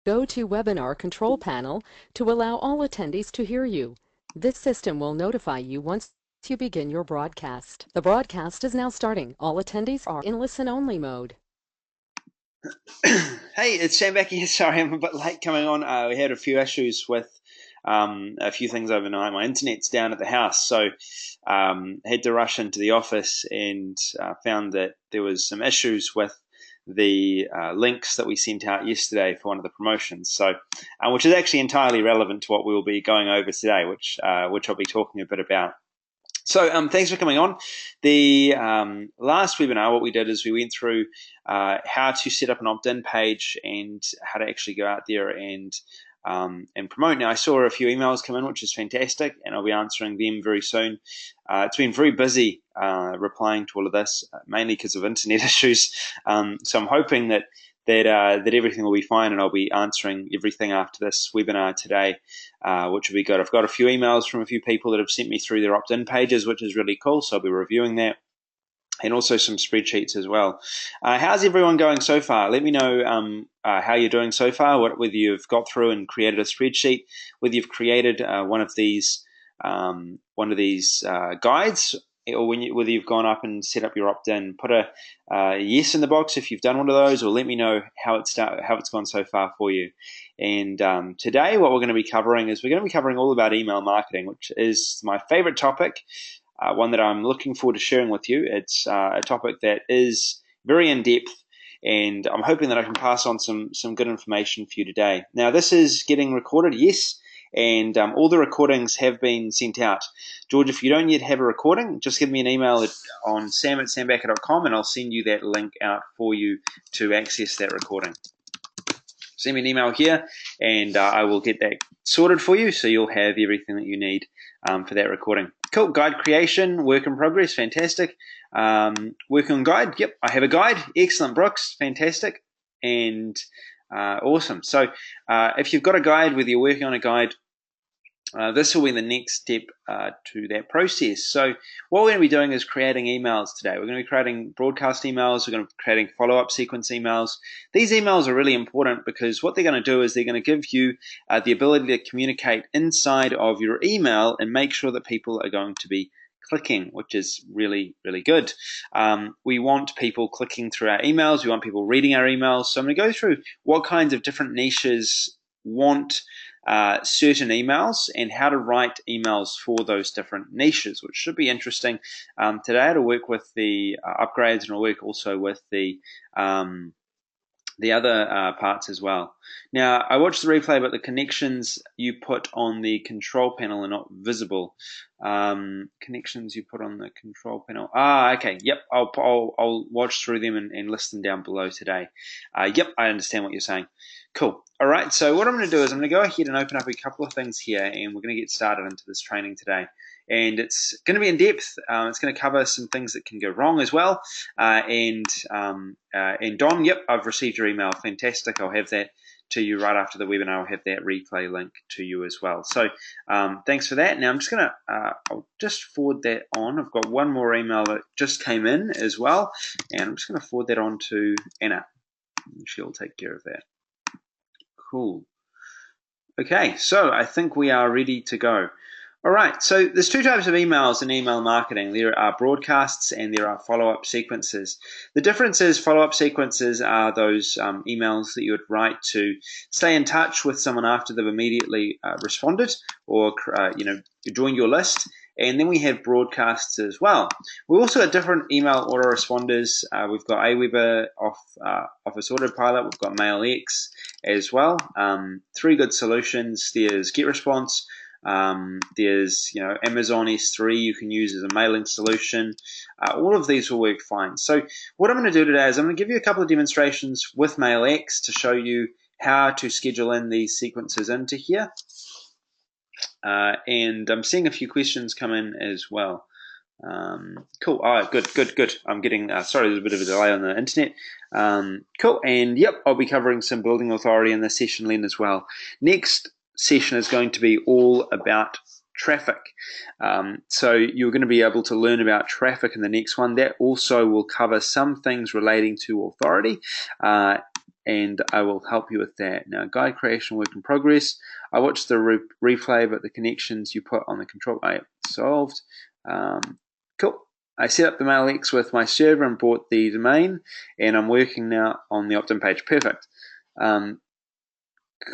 Go to Webinar Control Panel to allow all attendees to hear you. This system will notify you once you begin your broadcast. The broadcast is now starting. All attendees are in listen-only mode. Hey, it's Sam back here. Sorry, I'm a bit late coming on. We had a few issues with a few things overnight. My internet's down at the house, so had to rush into the office and found that there was some issues with the links that we sent out yesterday for one of the promotions. So, which is actually entirely relevant to what we will be going over today, which I'll be talking a bit about. So thanks for coming on. The last webinar, what we did is we went through how to set up an opt-in page and how to actually go out there and promote. Now, I saw a few emails come in, which is fantastic, and I'll be answering them very soon. It's been very busy replying to all of this, mainly because of internet issues. So I'm hoping that everything will be fine, and I'll be answering everything after this webinar today, which will be good. I've got a few emails from a few people that have sent me through their opt-in pages, which is really cool, so I'll be reviewing that, and also some spreadsheets as well. How's everyone going so far? Let me know how you're doing so far, whether you've got through and created a spreadsheet, whether you've created one of these guides, or whether you've gone up and set up your opt-in. Put a yes in the box if you've done one of those, or let me know how it's gone so far for you. And today what we're going to be covering is all about email marketing, which is my favorite topic, one that I'm looking forward to sharing with you. It's a topic that is very in-depth, and I'm hoping that I can pass on some good information for you today. Now, this is getting recorded, yes, and all the recordings have been sent out. George, if you don't yet have a recording, just give me an email on sam@sambacker.com, and I'll send you that link out for you to access that recording. Send me an email here, and I will get that sorted for you, so you'll have everything that you need for that recording. Cool. Guide creation, work in progress, fantastic. Work on guide, yep, I have a guide. Excellent, Brooks, fantastic, and awesome. So if you've got a guide, whether you're working on a guide, this will be the next step to that process. So what we're going to be doing is creating emails today. We're going to be creating broadcast emails. We're going to be creating follow-up sequence emails. These emails are really important because what they're going to do is they're going to give you the ability to communicate inside of your email and make sure that people are going to be clicking, which is really, really good. We want people clicking through our emails. We want people reading our emails. So I'm going to go through what kinds of different niches want certain emails and how to write emails for those different niches, which should be interesting. Today to work with the upgrades, and I'll work also with the other parts as well. Now, I watched the replay, but the connections you put on the control panel are not visible. Connections you put on the control panel. Okay. Yep. I'll watch through them and list them down below today. Yep. I understand what you're saying. Cool. All right. So what I'm going to do is I'm going to go ahead and open up a couple of things here, and we're going to get started into this training today. And it's going to be in depth. It's going to cover some things that can go wrong as well. And Don, yep, I've received your email. Fantastic. I'll have that to you right after the webinar. I'll have that replay link to you as well. So thanks for that. Now I'm just going to I'll just forward that on. I've got one more email that just came in as well, and I'm just going to forward that on to Anna. She'll take care of that. Cool. Okay, so I think we are ready to go. All right, so there's two types of emails in email marketing. There are broadcasts and there are follow-up sequences. The difference is follow-up sequences are those emails that you would write to stay in touch with someone after they've immediately responded or joined your list. And then we have broadcasts as well. We also have different email autoresponders. We've got Aweber, Office Autopilot. We've got MailX as well. Three good solutions. There's GetResponse. There's Amazon S3 you can use as a mailing solution. All of these will work fine. So what I'm going to do today is I'm going to give you a couple of demonstrations with MailX to show you how to schedule in these sequences into here. And I'm seeing a few questions come in as well. Cool. Good. I'm getting, sorry, there's a bit of a delay on the internet. Cool. And yep, I'll be covering some building authority in this session, Len, as well. Next session is going to be all about traffic. So you're going to be able to learn about traffic in the next one. That also will cover some things relating to authority. and I will help you with that. Now, guide creation work in progress. I watched the replay, but the connections you put on the control solved. Cool. I set up the MailX with my server and bought the domain, and I'm working now on the opt-in page. Perfect.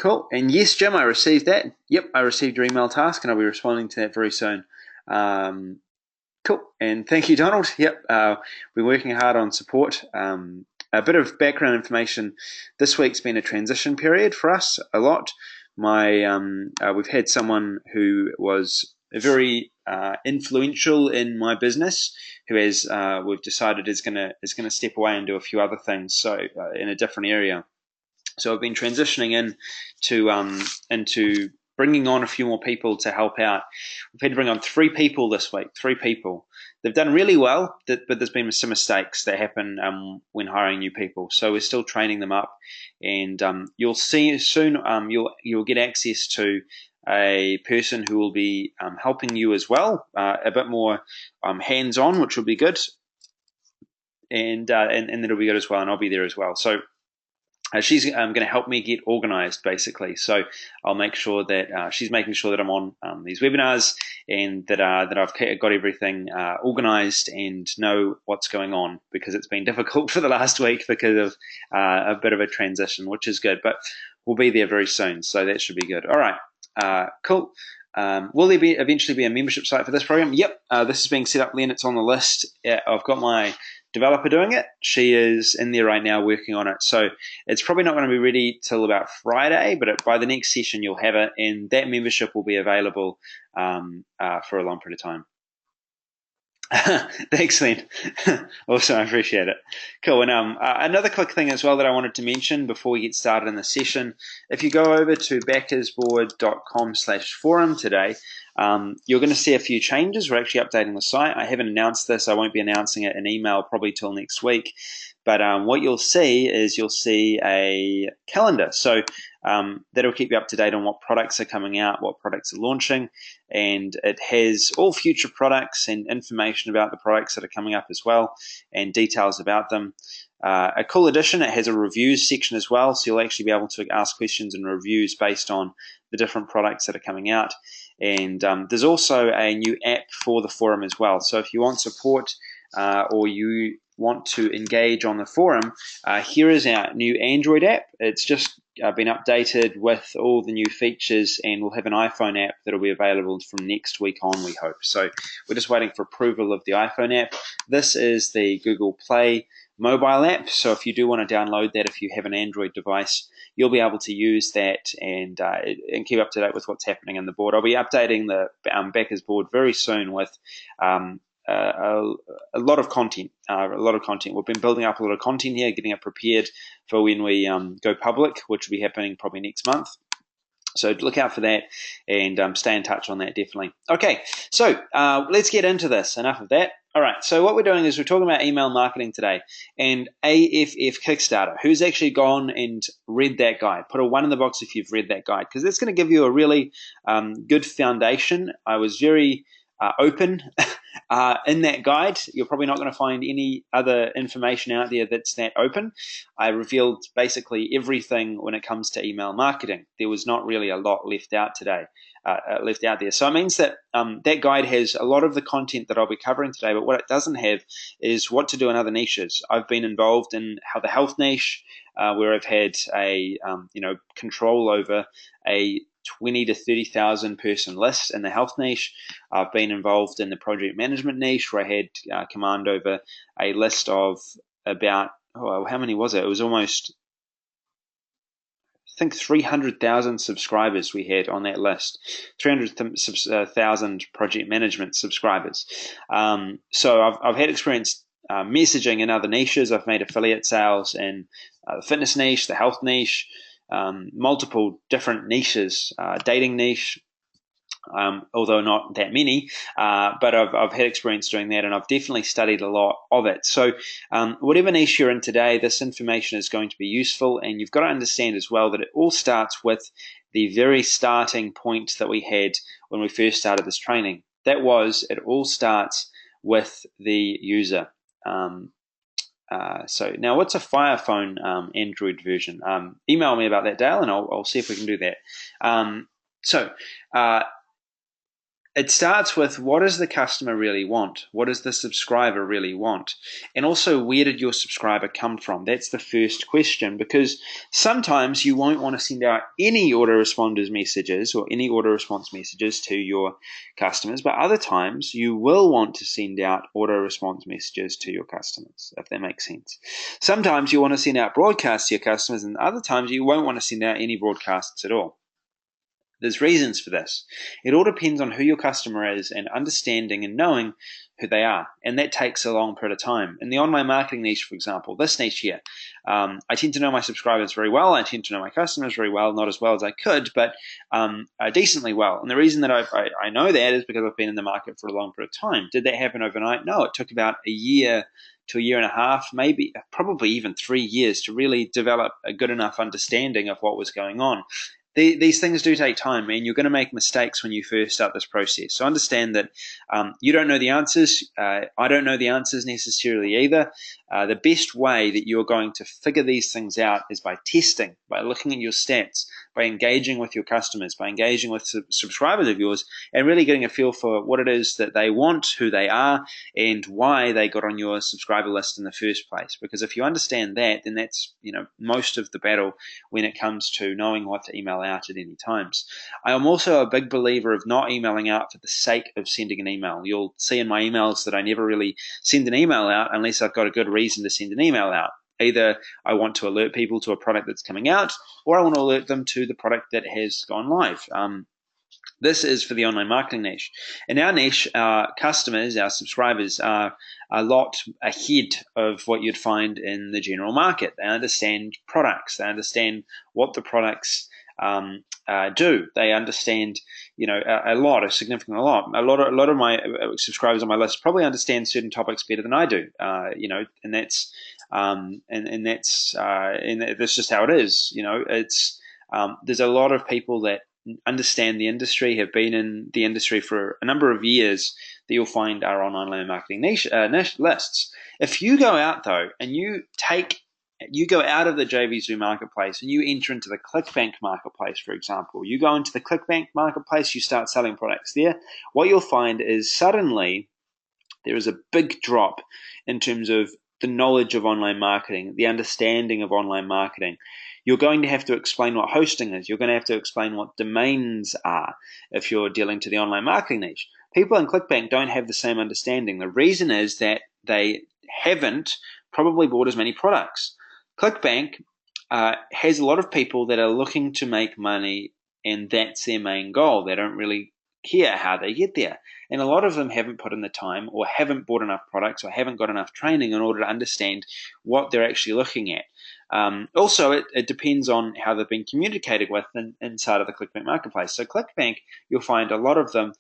Cool. And yes, Jim, I received that. Yep, I received your email task, and I'll be responding to that very soon. Cool. And thank you, Donald. Yep, we're working hard on support. A bit of background information. This week's been a transition period for us a lot. We've had someone who was very influential in my business, who has we've decided is going to step away and do a few other things. So in a different area. So I've been transitioning into bringing on a few more people to help out. We've had to bring on 3 people this week. 3 people. They've done really well, but there's been some mistakes that happen when hiring new people. So we're still training them up, and you'll see soon. You'll get access to a person who will be helping you as well, a bit more hands-on, which will be good, and that'll be good as well. And I'll be there as well. So. She's going to help me get organized, basically. So I'll make sure that she's making sure that I'm on these webinars and that I've got everything organized and know what's going on, because it's been difficult for the last week because of a bit of a transition, which is good. But we'll be there very soon, so that should be good. All right, cool. Will there eventually be a membership site for this program? Yep, this is being set up, Len. It's on the list. I've got my developer doing it. She is in there right now working on it. So it's probably not going to be ready till about Friday, but by the next session you'll have it, and that membership will be available for a long period of time. Thanks, Len. Awesome, I appreciate it. Cool. And another quick thing as well that I wanted to mention before we get started in the session, if you go over to backersboard.com/forum today, you're going to see a few changes. We're actually updating the site. I haven't announced this. I won't be announcing it in email probably till next week. But what you'll see is a calendar. So that'll keep you up to date on what products are coming out, what products are launching, and it has all future products and information about the products that are coming up as well, and details about them. A cool addition, it has a reviews section as well, so you'll actually be able to ask questions and reviews based on the different products that are coming out. And there's also a new app for the forum as well. So if you want support or you want to engage on the forum, here is our new Android app. It's just been updated with all the new features, and we'll have an iPhone app that'll be available from next week on, we hope. So we're just waiting for approval of the iPhone app. This is the Google Play mobile app, so if you do want to download that, if you have an Android device, you'll be able to use that and keep up to date with what's happening in the board. I'll be updating the Backers board very soon with a lot of content. We've been building up a lot of content here, getting it prepared for when we go public, which will be happening probably next month. So look out for that and stay in touch on that, definitely. Okay, so let's get into this. Enough of that. All right, so what we're doing is we're talking about email marketing today and AFF Kickstarter. Who's actually gone and read that guide? Put a 1 in the box if you've read that guide, because that's going to give you a really good foundation. I was very open in that guide. You're probably not going to find any other information out there that's that open. I revealed basically everything when it comes to email marketing. There was not really a lot left out today. Left out there. So it means that that guide has a lot of the content that I'll be covering today, but what it doesn't have is what to do in other niches. I've been involved in how the health niche, where I've had a control over a 20 to 30,000 person list in the health niche. I've been involved in the project management niche, where I had command over a list of about, how many was it? It was almost, I think 300,000 subscribers we had on that list, 300,000 project management subscribers. So I've had experience messaging in other niches. I've made affiliate sales in the fitness niche, the health niche, multiple different niches, dating niche, although not that many, but I've had experience doing that, and I've definitely studied a lot of it. So whatever niche you're in today, this information is going to be useful, and you've got to understand as well that it all starts with the very starting point that we had when we first started this training. That was, it all starts with the user. So now, what's a Fire Phone Android version? Email me about that, Dale, and I'll see if we can do that. So it starts with, what does the customer really want? What does the subscriber really want? And also, where did your subscriber come from? That's the first question, because sometimes you won't want to send out any autoresponders messages or any auto-response messages to your customers, but other times you will want to send out auto-response messages to your customers, if that makes sense. Sometimes you want to send out broadcasts to your customers, and other times you won't want to send out any broadcasts at all. There's reasons for this. It all depends on who your customer is and understanding and knowing who they are. And that takes a long period of time. In the online marketing niche, for example, this niche here, I tend to know my subscribers very well. I tend to know my customers very well, not as well as I could, but decently well. And the reason that I know that is because I've been in the market for a long period of time. Did that happen overnight? No, it took about a year to a year and a half, maybe probably even 3 years to really develop a good enough understanding of what was going on. These things do take time, and you're going to make mistakes when you first start this process. So understand that you don't know the answers. I don't know the answers necessarily either. The best way that you're going to figure these things out is by testing, by looking at your stats, by engaging with your customers, by engaging with subscribers of yours, and really getting a feel for what it is that they want, who they are, and why they got on your subscriber list in the first place. Because if you understand that, then that's most of the battle when it comes to knowing what to email out at any times. I am also a big believer of not emailing out for the sake of sending an email. You'll see in my emails that I never really send an email out unless I've got a good reason to send an email out. Either I want to alert people to a product that's coming out, or I want to alert them to the product that has gone live. This is for the online marketing niche. In our niche, our customers, our subscribers are a lot ahead of what you'd find in the general market. They understand products. They understand what the products do. They understand, a significant lot. A lot of my subscribers on my list probably understand certain topics better than I do. And that's and that's just how it is. It's there's a lot of people that understand the industry, have been in the industry for a number of years, that you'll find are on online marketing niche lists. If you go out though and you go out of the JVZoo marketplace and you enter into the ClickBank marketplace, for example, you go into the ClickBank marketplace, you start selling products there, what you'll find is suddenly there is a big drop in terms of the knowledge of online marketing, the understanding of online marketing. You're going to have to explain what hosting is. You're going to have to explain what domains are if you're dealing to the online marketing niche. People in ClickBank don't have the same understanding. The reason is that they haven't probably bought as many products. ClickBank has a lot of people that are looking to make money, and that's their main goal. They don't really care how they get there. And a lot of them haven't put in the time, or haven't bought enough products, or haven't got enough training in order to understand what they're actually looking at. Also, it depends on how they've been communicated with inside of the ClickBank marketplace. So ClickBank, you'll find a lot of them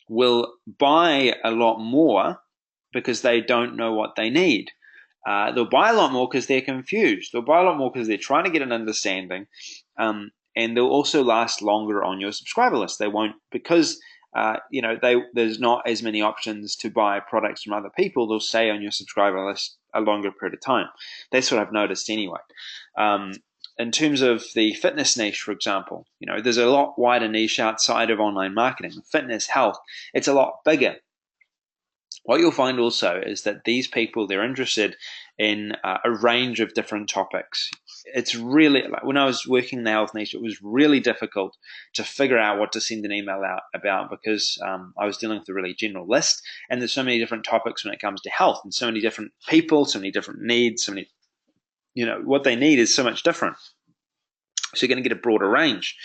will buy a lot more because they don't know what they need. They'll buy a lot more because they're confused. They'll buy a lot more because they're trying to get an understanding. And they'll also last longer on your subscriber list. They won't, because there's not as many options to buy products from other people. They'll stay on your subscriber list a longer period of time. That's what I've noticed anyway. In terms of the fitness niche, for example, there's a lot wider niche outside of online marketing. Fitness, health, it's a lot bigger. What you'll find also is that these people, they're interested in a range of different topics. It's really, when I was working in the health niche, it was really difficult to figure out what to send an email out about, because I was dealing with a really general list, and there's so many different topics when it comes to health, and so many different people, so many different needs, so many, what they need is so much different. So you're going to get a broader range.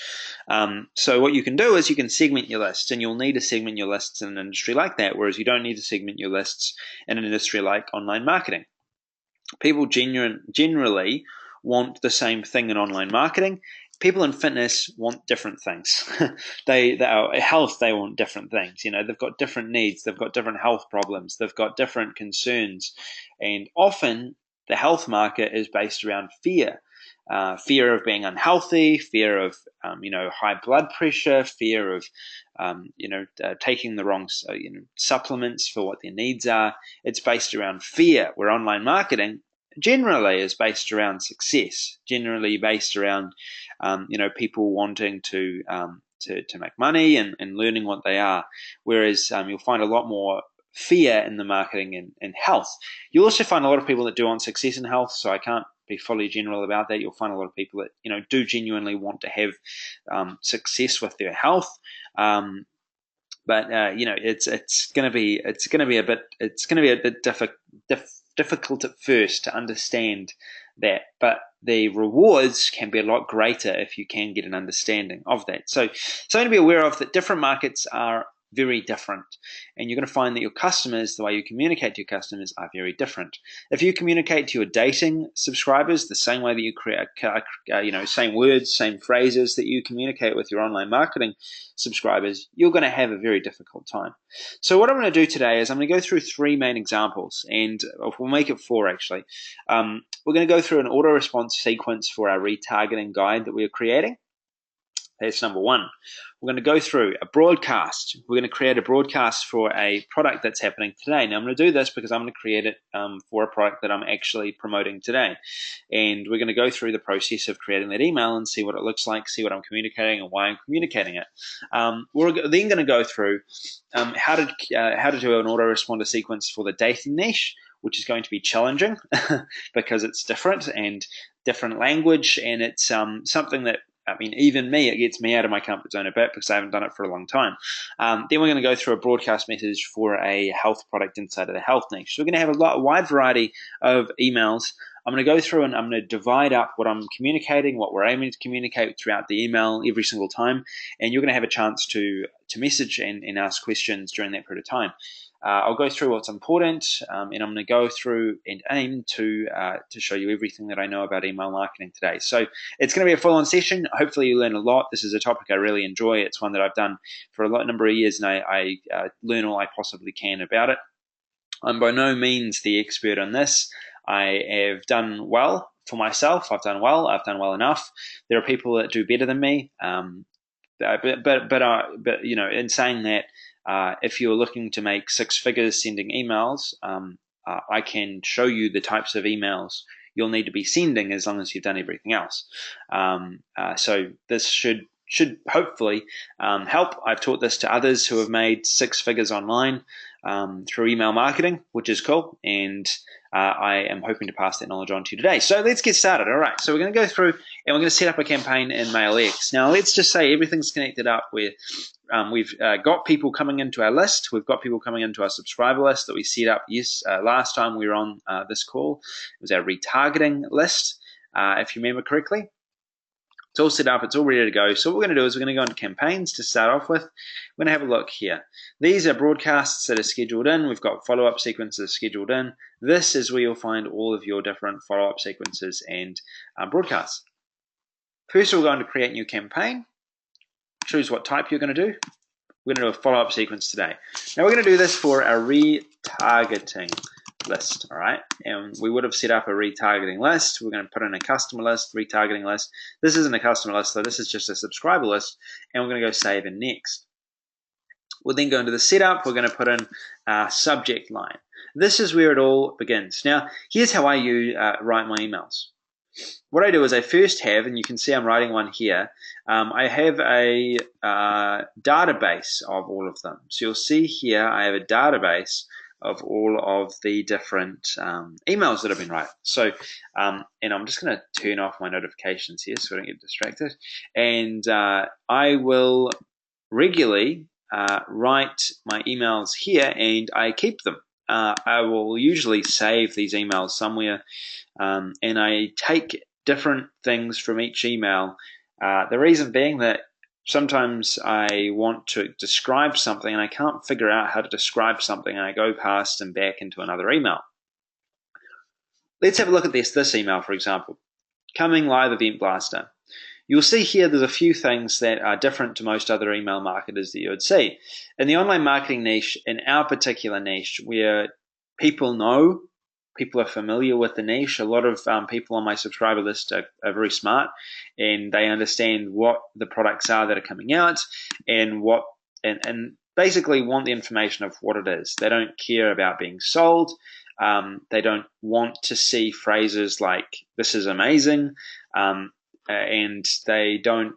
So what you can do is you can segment your lists, and you'll need to segment your lists in an industry like that, whereas you don't need to segment your lists in an industry like online marketing. People generally want the same thing in online marketing. People in fitness want different things. They health, they want different things. They've got different needs. They've got different health problems. They've got different concerns. And often the health market is based around fear. fear of being unhealthy, fear of high blood pressure, fear of taking the wrong supplements for what their needs are. It's based around fear, where online marketing generally is based around success, generally based around people wanting to make money and learning what they are, whereas you'll find a lot more fear in the marketing and health. You'll also find a lot of people that do want success in health, so I can't be fully general about that. You'll find a lot of people that do genuinely want to have success with their health. But it's going to be a bit difficult at first to understand that, but the rewards can be a lot greater if you can get an understanding of that. So something to be aware of, that different markets are very different, and you're going to find that your customers, the way you communicate to your customers, are very different. If you communicate to your dating subscribers the same way that you create, same words, same phrases that you communicate with your online marketing subscribers, you're going to have a very difficult time. So what I'm going to do today is I'm going to go through 3 main examples, and we'll make it 4 actually. We're going to go through an auto response sequence for our retargeting guide that we're creating. That's number 1. We're going to go through a broadcast. We're going to create a broadcast for a product that's happening today. Now, I'm going to do this because I'm going to create it for a product that I'm actually promoting today. And we're going to go through the process of creating that email and see what it looks like, see what I'm communicating and why I'm communicating it. We're then going to go through how to do an autoresponder sequence for the dating niche, which is going to be challenging because it's different and different language, and it's something that, even me, it gets me out of my comfort zone a bit because I haven't done it for a long time. Then we're going to go through a broadcast message for a health product inside of the health niche. So we're going to have a wide variety of emails. I'm going to go through and I'm going to divide up what I'm communicating, what we're aiming to communicate throughout the email every single time, and you're going to have a chance to message and ask questions during that period of time. I'll go through what's important, and I'm going to go through and aim to show you everything that I know about email marketing today. So it's going to be a full-on session. Hopefully you learn a lot. This is a topic I really enjoy. It's one that I've done for a number of years, and I learn all I possibly can about it. I'm by no means the expert on this. I have done well for myself. I've done well enough. There are people that do better than me. But in saying that, if you're looking to make 6 figures sending emails, I can show you the types of emails you'll need to be sending as long as you've done everything else. So this should hopefully help. I've taught this to others who have made 6 figures online through email marketing, which is cool, and I am hoping to pass that knowledge on to you today. So let's get started. All right, so we're going to go through and we're going to set up a campaign in MailX. Now, let's just say everything's connected up where we've got people coming into our list. We've got people coming into our subscriber list that we set up. Last time we were on this call, it was our retargeting list, if you remember correctly. It's all set up, it's all ready to go. So what we're going to do is we're going to go into campaigns to start off with. We're going to have a look here. These are broadcasts that are scheduled in. We've got follow-up sequences scheduled in. This is where you'll find all of your different follow-up sequences and broadcasts. First, we're going to create a new campaign. Choose what type you're going to do. We're going to do a follow-up sequence today. Now, we're going to do this for a retargeting list, all right? And we would have set up a retargeting list. We're going to put in a customer list, retargeting list. This isn't a customer list, so this is just a subscriber list, and we're going to go save and next. We'll then go into the setup. We're going to put in a subject line. This is where it all begins. Now, here's how I write my emails. What I do is I first have, and you can see I'm writing one here, I have a database of all of them. So you'll see here I have a database of all of the different emails that I've been writing. So, and I'm just going to turn off my notifications here so I don't get distracted. And I will regularly write my emails here, and I keep them. I will usually save these emails somewhere, and I take different things from each email. The reason being that sometimes I want to describe something and I can't figure out how to describe something, and I go past and back into another email. Let's have a look at this email, for example. Coming live event blaster. You'll see here there's a few things that are different to most other email marketers that you would see. In the online marketing niche, in our particular niche, where people know people are familiar with the niche. A lot of people on my subscriber list are very smart, and they understand what the products are that are coming out, and and basically want the information of what it is. They don't care about being sold. They don't want to see phrases like "this is amazing," and they don't,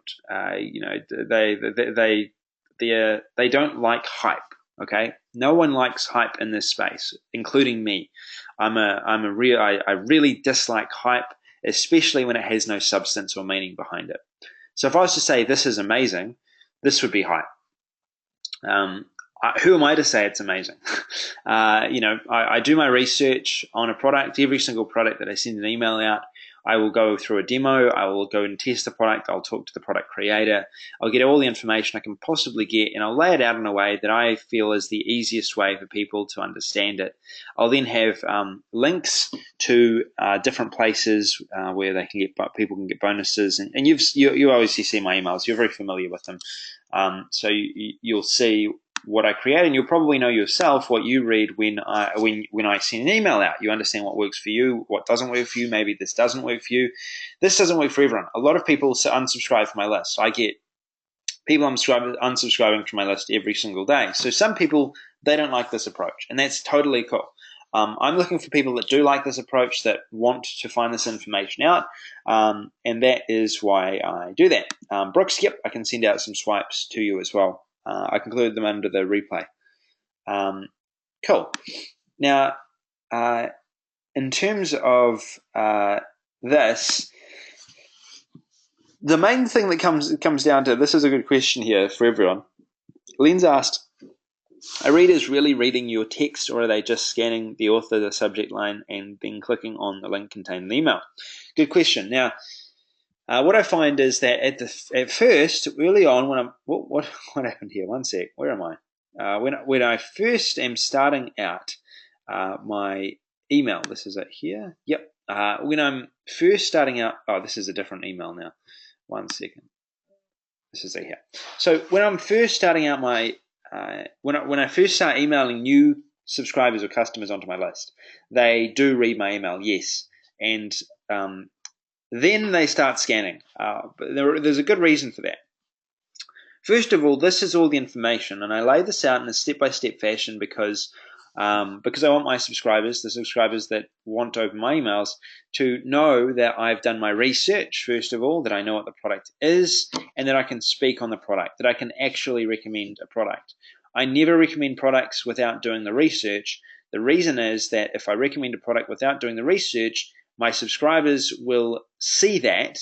they don't like hype. Okay, no one likes hype in this space, including me. I really dislike hype, especially when it has no substance or meaning behind it. So if I was to say this is amazing, this would be hype. Who am I to say it's amazing? I do my research on a product. Every single product that I send an email out, I will go through a demo. I will go and test the product. I'll talk to the product creator. I'll get all the information I can possibly get, and I'll lay it out in a way that I feel is the easiest way for people to understand it. I'll then have links to different places where people can get bonuses, and you obviously see my emails. You're very familiar with them, so you'll see what I create, and you'll probably know yourself what you read when I send an email out. You understand what works for you, what doesn't work for you. Maybe this doesn't work for you. This doesn't work for everyone. A lot of people unsubscribe from my list. I get people unsubscribing from my list every single day. So some people, they don't like this approach, and that's totally cool. I'm looking for people that do like this approach, that want to find this information out, and that is why I do that. Brooks, yep, I can send out some swipes to you as well. I concluded them under the replay. Cool. Now, in terms of this, the main thing that comes down to, this is a good question here for everyone. Len's asked, are readers really reading your text, or are they just scanning the author, the subject line, and then clicking on the link contained in the email? Good question. Now, what I find is that at first, early on, when what happened here? One sec. Where am I? When I first am starting out my email, this is it here. Yep. When I'm first starting out, this is a different email now. 1 second. This is it here. So when I'm first starting out my when I first start emailing new subscribers or customers onto my list, they do read my email, yes, and then they start scanning. But there's a good reason for that. First of all, this is all the information, and I lay this out in a step-by-step fashion because I want my subscribers, the subscribers that want to open my emails, to know that I've done my research, first of all, that I know what the product is, and that I can speak on the product, that I can actually recommend a product. I never recommend products without doing the research. The reason is that if I recommend a product without doing the research, my subscribers will see that,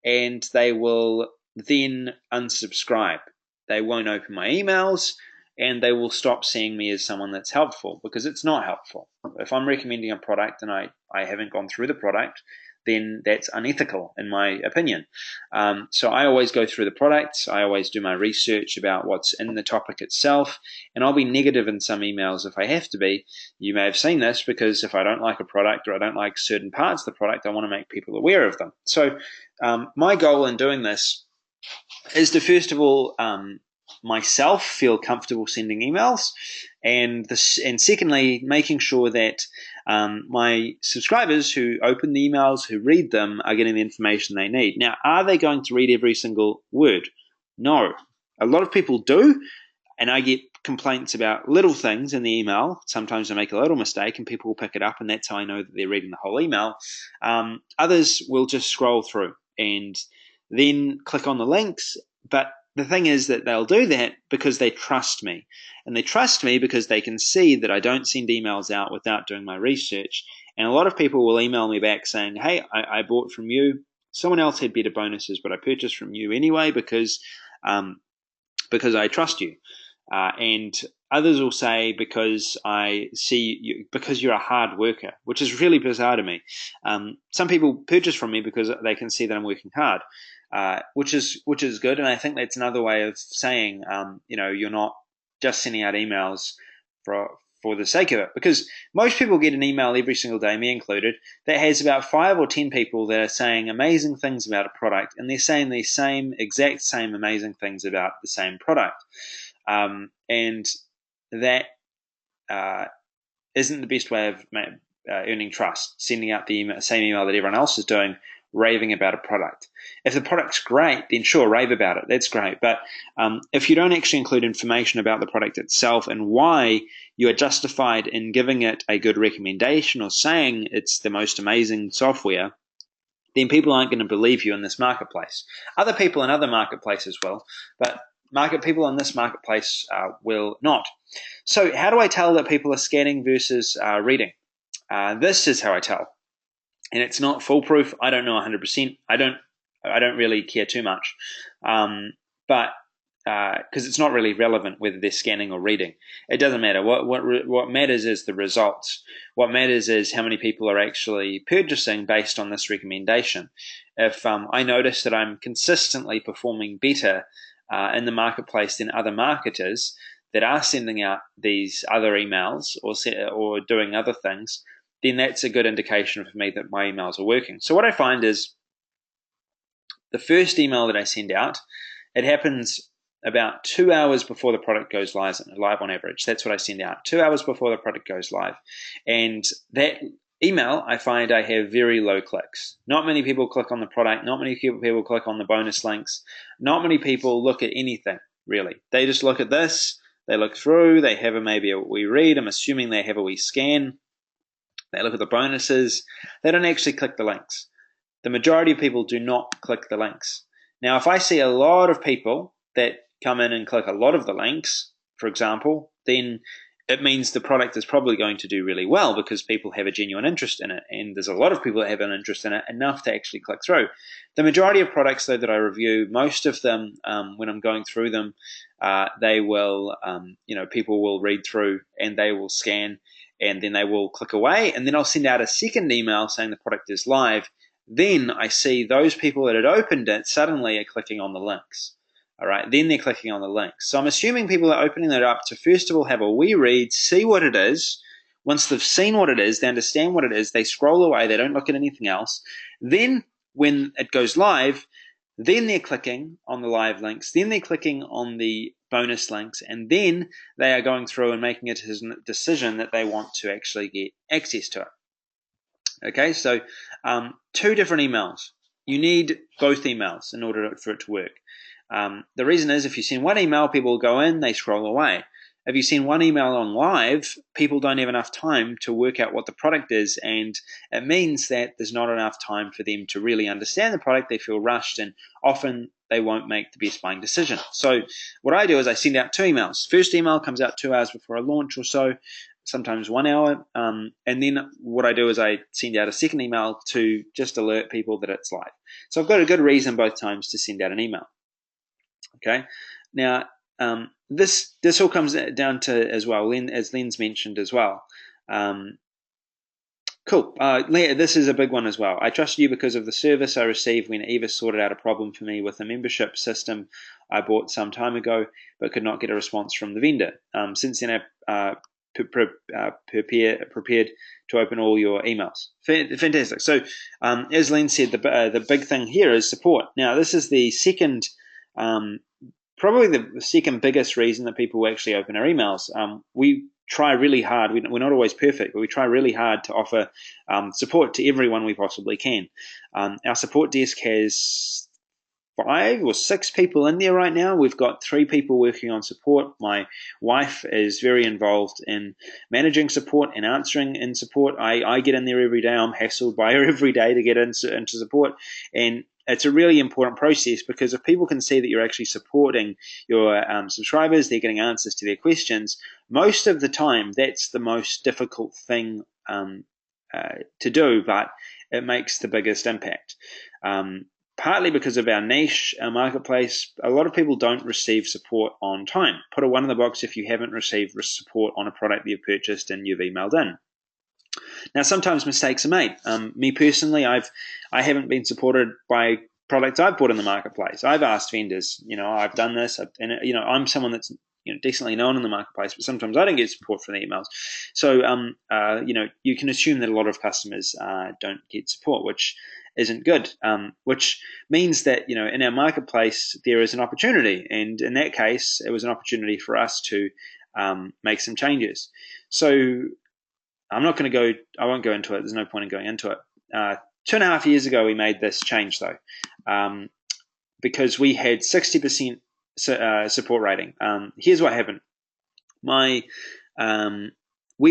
and they will then unsubscribe. They won't open my emails, and they will stop seeing me as someone that's helpful, because it's not helpful. If I'm recommending a product and I haven't gone through the product, then that's unethical, in my opinion. So I always go through the products. I always do my research about what's in the topic itself, and I'll be negative in some emails if I have to be. You may have seen this, because if I don't like a product, or I don't like certain parts of the product, I want to make people aware of them. So my goal in doing this is to, first of all, myself feel comfortable sending emails, and secondly, making sure that my subscribers who open the emails, who read them, are getting the information they need. Now, are they going to read every single word? No. A lot of people do, and I get complaints about little things in the email. Sometimes I make a little mistake, and people will pick it up, and that's how I know that they're reading the whole email. Others will just scroll through and then click on the links, but the thing is that they'll do that because they trust me. And they trust me because they can see that I don't send emails out without doing my research. And a lot of people will email me back saying, hey, I bought from you. Someone else had better bonuses, but I purchased from you anyway because I trust you. And others will say, because I see you, because you're a hard worker, which is really bizarre to me. Some people purchase from me because they can see that I'm working hard. Which is good, and I think that's another way of saying, you're not just sending out emails for the sake of it. Because most people get an email every single day, me included, that has about 5 or 10 people that are saying amazing things about a product, and they're saying the exact same amazing things about the same product, and that isn't the best way of earning trust, sending out the same email that everyone else is doing, raving about a product. If the product's great, then sure, rave about it. That's great. But if you don't actually include information about the product itself and why you are justified in giving it a good recommendation or saying it's the most amazing software, then people aren't going to believe you in this marketplace. Other people in other marketplaces will, but people in this marketplace will not. So how do I tell that people are scanning versus reading? This is how I tell. And it's not foolproof. I don't know 100%. I don't really care too much. But because it's not really relevant whether they're scanning or reading. It doesn't matter. What matters is the results. What matters is how many people are actually purchasing based on this recommendation. If I notice that I'm consistently performing better in the marketplace than other marketers that are sending out these other emails or doing other things, then that's a good indication for me that my emails are working. So what I find is the first email that I send out, it happens about 2 hours before the product goes live on average. That's what I send out, 2 hours before the product goes live. And that email, I find I have very low clicks. Not many people click on the product. Not many people click on the bonus links. Not many people look at anything, really. They just look at this. They look through. They have maybe a wee read. I'm assuming they have a wee scan. They look at the bonuses. They don't actually click the links. The majority of people do not click the links. Now, if I see a lot of people that come in and click a lot of the links, for example, then it means the product is probably going to do really well because people have a genuine interest in it. And there's a lot of people that have an interest in it, enough to actually click through. The majority of products, though, that I review, most of them, when I'm going through them, they will, people will read through and they will scan and then they will click away. And then I'll send out a second email saying the product is live. Then I see those people that had opened it suddenly are clicking on the links. All right, then they're clicking on the links. So I'm assuming people are opening that up to first of all have a wee read, see what it is. Once they've seen what it is, they understand what it is, they scroll away, they don't look at anything else. Then when it goes live, then they're clicking on the live links, then they're clicking on the bonus links, and then they are going through and making a decision that they want to actually get access to it. Okay, so 2 different emails. You need both emails in order for it to work. The reason is if you send one email, people will go in, they scroll away. If you send one email on live, people don't have enough time to work out what the product is, and it means that there's not enough time for them to really understand the product. They feel rushed, and often they won't make the best buying decision. So what I do is I send out 2 emails. First email comes out 2 hours before a launch or so, sometimes 1 hour, and then what I do is I send out a second email to just alert people that it's live. So I've got a good reason both times to send out an email. Okay, now this all comes down to as well, as Len's mentioned as well. Cool. This is a big one as well. I trust you because of the service I received when Eva sorted out a problem for me with a membership system I bought some time ago, but could not get a response from the vendor. Since then, I prepared to open all your emails. Fantastic. So, as Len said, the big thing here is support. Now, this is the second. Probably the second biggest reason that people actually open our emails. We try really hard. We're not always perfect, but we try really hard to offer support to everyone we possibly can. Our support desk has 5 or 6 people in there right now. We've got 3 people working on support. My wife is very involved in managing support and answering in support. I get in there every day. I'm hassled by her every day to get into support, and it's a really important process because if people can see that you're actually supporting your subscribers, they're getting answers to their questions, most of the time that's the most difficult thing to do, but it makes the biggest impact. Partly because of our niche, our marketplace, a lot of people don't receive support on time. Put a 1 in the box if you haven't received support on a product that you've purchased and you've emailed in. Now, sometimes mistakes are made. Me personally, I haven't been supported by products I've bought in the marketplace. I've asked vendors, I've done this, and I'm someone that's decently known in the marketplace, but sometimes I don't get support for the emails. So, you can assume that a lot of customers don't get support, which isn't good. Which means that in our marketplace there is an opportunity, and in that case, it was an opportunity for us to make some changes. So I'm not going to go. I won't go into it. There's no point in going into it. 2.5 years ago, we made this change though, because we had 60% support rating. Here's what happened. We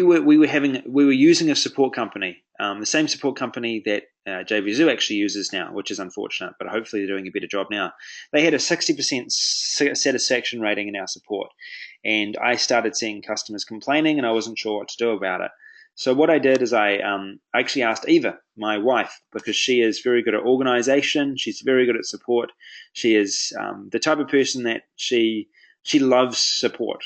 were using a support company, the same support company that JVZoo actually uses now, which is unfortunate, but hopefully they're doing a better job now. They had a 60% satisfaction rating in our support, and I started seeing customers complaining, and I wasn't sure what to do about it. So what I did is I actually asked Eva, my wife, because she is very good at organization. She's very good at support. She is the type of person that she loves support.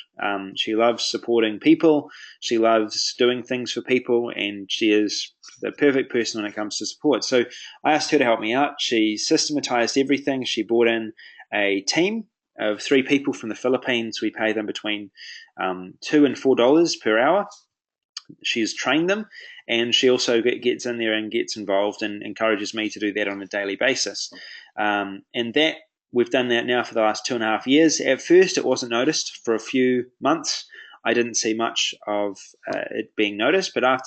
She loves supporting people. She loves doing things for people, and she is the perfect person when it comes to support. So I asked her to help me out. She systematized everything. She brought in a team of 3 people from the Philippines. We pay them between $2 and $4 per hour. She's trained them, and she also gets in there and gets involved and encourages me to do that on a daily basis. And that we've done that now for the last 2.5 years. At first, it wasn't noticed. For a few months, I didn't see much of it being noticed, but over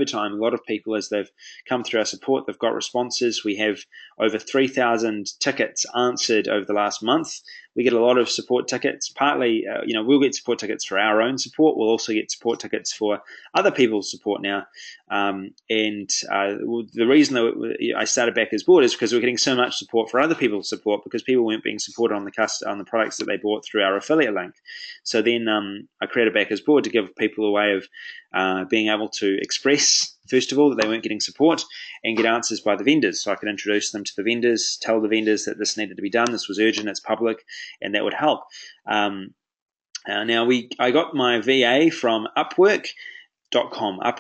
time, a lot of people, as they've come through our support, they've got responses. We have over 3,000 tickets answered over the last month. We get a lot of support tickets. Partly, we'll get support tickets for our own support. We'll also get support tickets for other people's support now. The reason that I started Backers Board is because we're getting so much support for other people's support, because people weren't being supported on the products that they bought through our affiliate link. So then I created Backers Board to give people a way of being able to express, first of all, that they weren't getting support, and get answers by the vendors. So I could introduce them to the vendors, tell the vendors that this needed to be done, this was urgent, it's public, and that would help. I got my VA from Upwork.com. I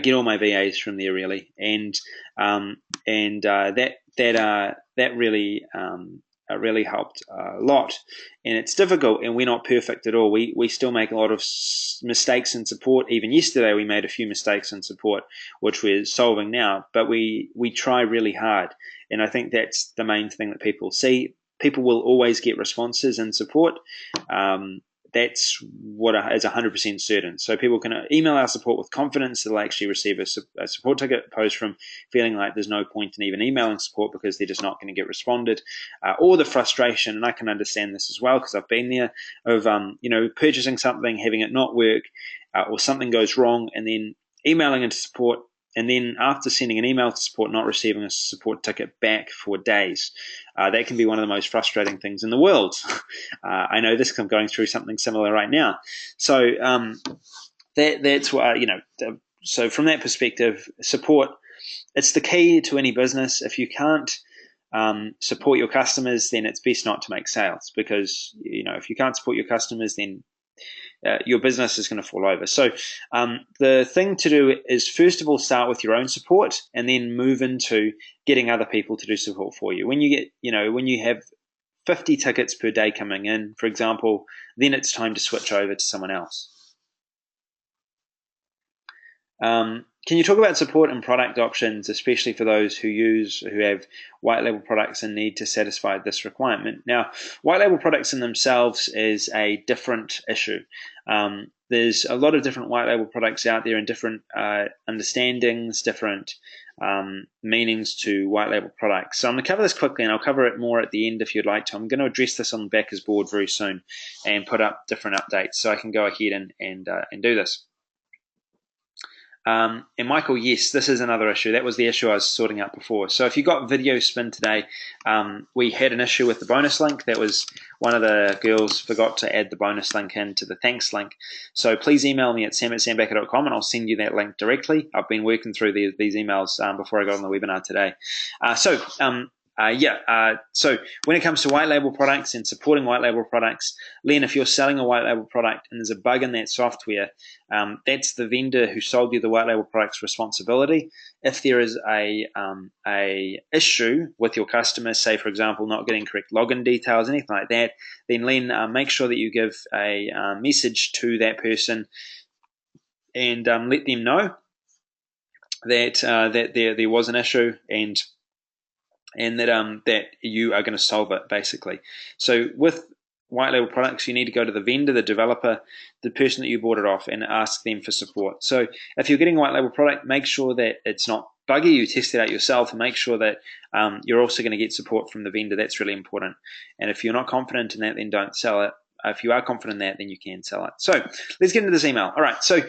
get all my VAs from there, really, and that really helped a lot. And it's difficult, and we're not perfect at all. We still make a lot of mistakes in support. Even yesterday, we made a few mistakes in support, which we're solving now. But we try really hard, and I think that's the main thing that people see. People will always get responses in support. That's what is 100% certain. So people can email our support with confidence. They'll actually receive a support ticket, opposed from feeling like there's no point in even emailing support because they're just not going to get responded. Or the frustration, and I can understand this as well because I've been there, of purchasing something, having it not work, or something goes wrong, and then emailing into support, and then after sending an email to support, not receiving a support ticket back for days. That can be one of the most frustrating things in the world. I know this, because I'm going through something similar right now. So that's why, so from that perspective, support, it's the key to any business. If you can't support your customers, then it's best not to make sales, because, if you can't support your customers, then your business is going to fall over. So the thing to do is, first of all, start with your own support, and then move into getting other people to do support for you. When you have 50 tickets per day coming in, for example, then it's time to switch over to someone else. Can you talk about support and product options, especially for those who have white label products and need to satisfy this requirement? Now, white label products in themselves is a different issue. There's a lot of different white label products out there, and different understandings, different meanings to white label products. So I'm going to cover this quickly, and I'll cover it more at the end if you'd like to. I'm going to address this on Backers Board very soon and put up different updates, so I can go ahead and do this. And Michael, yes, this is another issue. That was the issue I was sorting out before. So if you got video spin today, we had an issue with the bonus link. That was one of the girls forgot to add the bonus link into the thanks link. So please email me at sam@sambacker.com, and I'll send you that link directly. I've been working through these emails before I got on the webinar today. So when it comes to white label products and supporting white label products, Len, if you're selling a white label product and there's a bug in that software, that's the vendor who sold you the white label product's responsibility. If there is a issue with your customers, say for example not getting correct login details, anything like that, then Len, make sure that you give a message to that person and let them know that there was an issue, and that you are going to solve it, basically. So with white label products, you need to go to the vendor, the developer, the person that you bought it off, and ask them for support. So if you're getting a white label product, make sure that it's not buggy. You test it out yourself and make sure that you're also going to get support from the vendor. That's really important. And if you're not confident in that, then don't sell it. If you are confident in that, then you can sell it. So let's get into this email. All right. So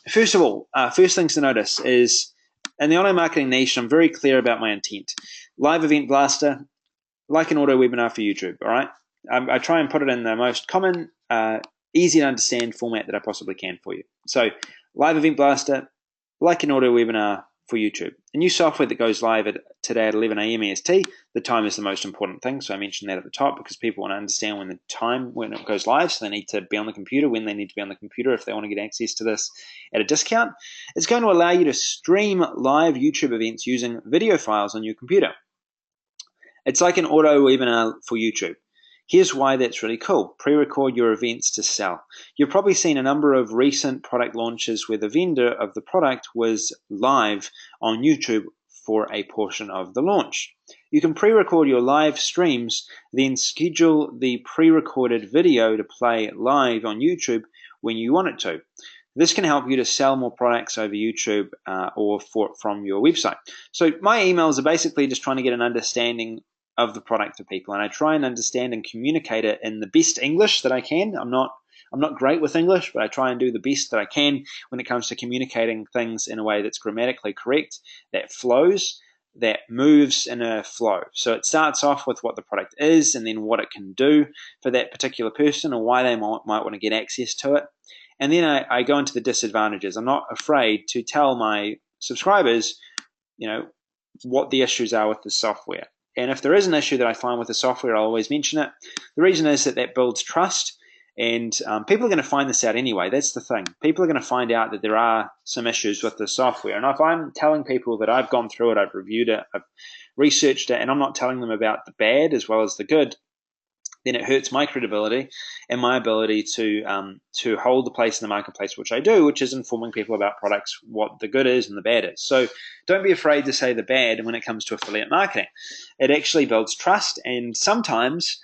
first of all, first things to notice is in the online marketing niche, I'm very clear about my intent. Live event blaster, like an auto webinar for YouTube. All right. I try and put it in the most common, easy to understand format that I possibly can for you. So live event blaster, like an auto webinar for YouTube. A new software that goes live today at 11 a.m. EST. The time is the most important thing, so I mentioned that at the top because people want to understand when it goes live, so they need to be on the computer when they need to be on the computer if they want to get access to this at a discount. It's going to allow you to stream live YouTube events using video files on your computer. It's like an auto webinar for YouTube. Here's why that's really cool. Pre-record your events to sell. You've probably seen a number of recent product launches where the vendor of the product was live on YouTube for a portion of the launch. You can pre-record your live streams, then schedule the pre-recorded video to play live on YouTube when you want it to. This can help you to sell more products over YouTube or from your website. So my emails are basically just trying to get an understanding of the product for people, and I try and understand and communicate it in the best English that I can. I'm not great with English, but I try and do the best that I can when it comes to communicating things in a way that's grammatically correct, that flows, that moves in a flow. So it starts off with what the product is and then what it can do for that particular person or why they might want to get access to it. And then I go into the disadvantages. I'm not afraid to tell my subscribers, what the issues are with the software. And if there is an issue that I find with the software, I'll always mention it. The reason is that builds trust, and people are going to find this out anyway. That's the thing. People are going to find out that there are some issues with the software. And if I'm telling people that I've gone through it, I've reviewed it, I've researched it, and I'm not telling them about the bad as well as the good, then it hurts my credibility and my ability to hold the place in the marketplace, which I do, which is informing people about products, what the good is and the bad is. So don't be afraid to say the bad when it comes to affiliate marketing. It actually builds trust, and sometimes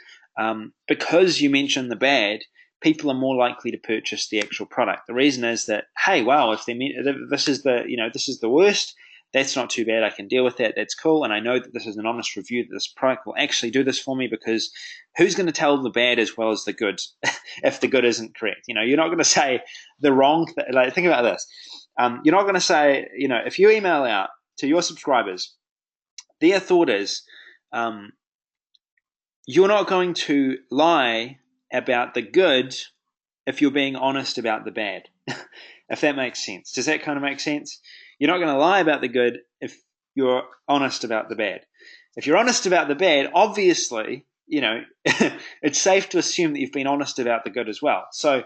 because you mention the bad, people are more likely to purchase the actual product. The reason is that, hey, wow, if this is the worst, that's not too bad. I can deal with that. That's cool. And I know that this is an honest review, that this product will actually do this for me, because who's going to tell the bad as well as the good if the good isn't correct? You're not going to say the wrong thing. Like, think about this. You're not going to say, if you email out to your subscribers, their thought is you're not going to lie about the good if you're being honest about the bad, if that makes sense. Does that kind of make sense? You're not going to lie about the good if you're honest about the bad. If you're honest about the bad, obviously, it's safe to assume that you've been honest about the good as well. So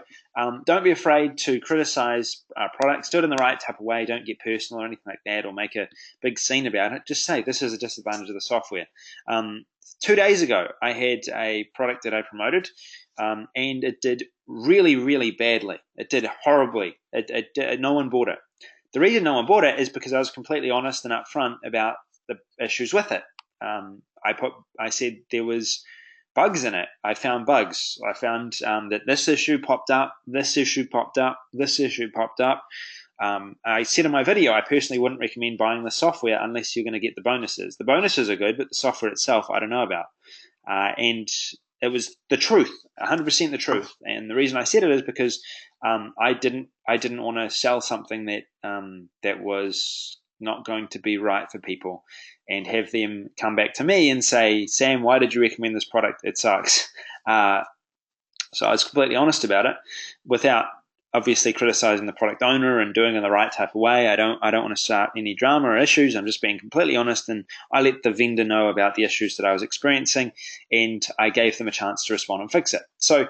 don't be afraid to criticize products. Do it in the right type of way. Don't get personal or anything like that, or make a big scene about it. Just say this is a disadvantage of the software. 2 days ago, I had a product that I promoted, and it did really, really badly. It did horribly. No one bought it. The reason no one bought it is because I was completely honest and upfront about the issues with it. I said there was bugs in it. I found bugs. I found that this issue popped up, this issue popped up, this issue popped up. I said in my video, I personally wouldn't recommend buying the software unless you're going to get the bonuses. The bonuses are good, but the software itself, I don't know about. And it was the truth, 100% the truth. And the reason I said it is because I didn't want to sell something that was not going to be right for people, and have them come back to me and say, Sam, why did you recommend this product? It sucks. So I was completely honest about it, without obviously criticizing the product owner and doing it in the right type of way. I don't want to start any drama or issues. I'm just being completely honest, and I let the vendor know about the issues that I was experiencing, and I gave them a chance to respond and fix it. So,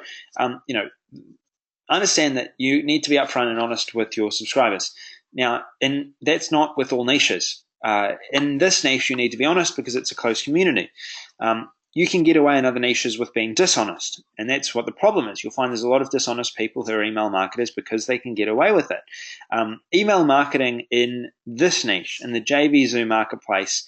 understand that you need to be upfront and honest with your subscribers. Now, that's not with all niches. In this niche, you need to be honest because it's a closed community. You can get away in other niches with being dishonest, and that's what the problem is. You'll find there's a lot of dishonest people who are email marketers because they can get away with it. Email marketing in this niche, in the JVZoo marketplace,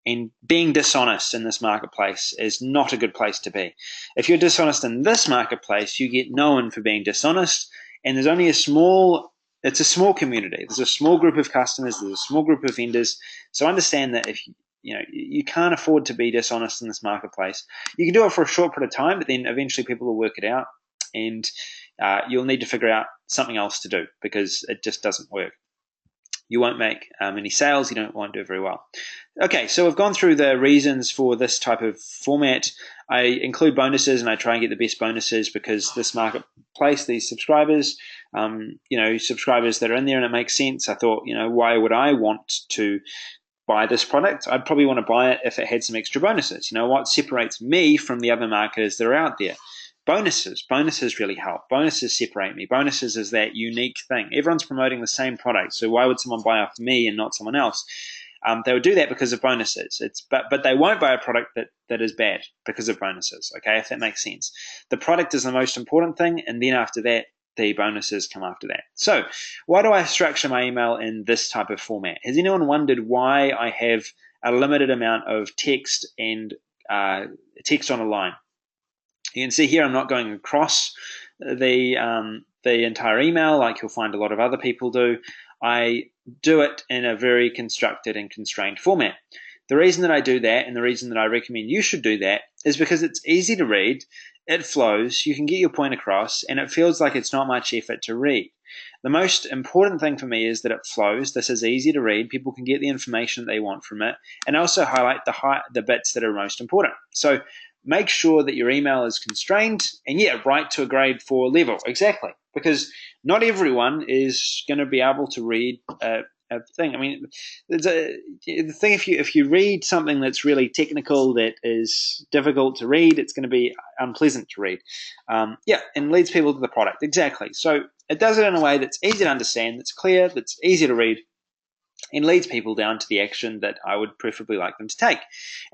And being dishonest in this marketplace is not a good place to be. If you're dishonest in this marketplace, you get known for being dishonest, and there's only it's a small community. There's a small group of customers, there's a small group of vendors. So understand that if you can't afford to be dishonest in this marketplace. You can do it for a short period of time, but then eventually people will work it out, and you'll need to figure out something else to do because it just doesn't work. You won't make any sales. You won't do very well. Okay, so we've gone through the reasons for this type of format. I include bonuses, and I try and get the best bonuses because this marketplace, these subscribers, subscribers that are in there, and it makes sense. I thought, why would I want to buy this product? I'd probably want to buy it if it had some extra bonuses. What separates me from the other marketers that are out there? Bonuses really help. Bonuses separate me. Bonuses is that unique thing. Everyone's promoting the same product, so why would someone buy off me and not someone else? They would do that because of bonuses. But they won't buy a product that is bad because of bonuses. Okay, if that makes sense. The product is the most important thing, and then after that, the bonuses come after that. So, why do I structure my email in this type of format? Has anyone wondered why I have a limited amount of text and text on a line? You can see here I'm not going across the entire email like you'll find a lot of other people do. I do it in a very constructed and constrained format. The reason that I do that, and the reason that I recommend you should do that, is because it's easy to read, it flows, you can get your point across, and it feels like it's not much effort to read. The most important thing for me is that it flows. This is easy to read. People can get the information that they want from it, and also highlight the bits that are most important. So make sure that your email is constrained, and write to a grade 4 level. Exactly, because not everyone is going to be able to read a thing. I mean, the thing if you read something that's really technical, that is difficult to read, it's going to be unpleasant to read. And leads people to the product. Exactly. So it does it in a way that's easy to understand, that's clear, that's easy to read, and leads people down to the action that I would preferably like them to take.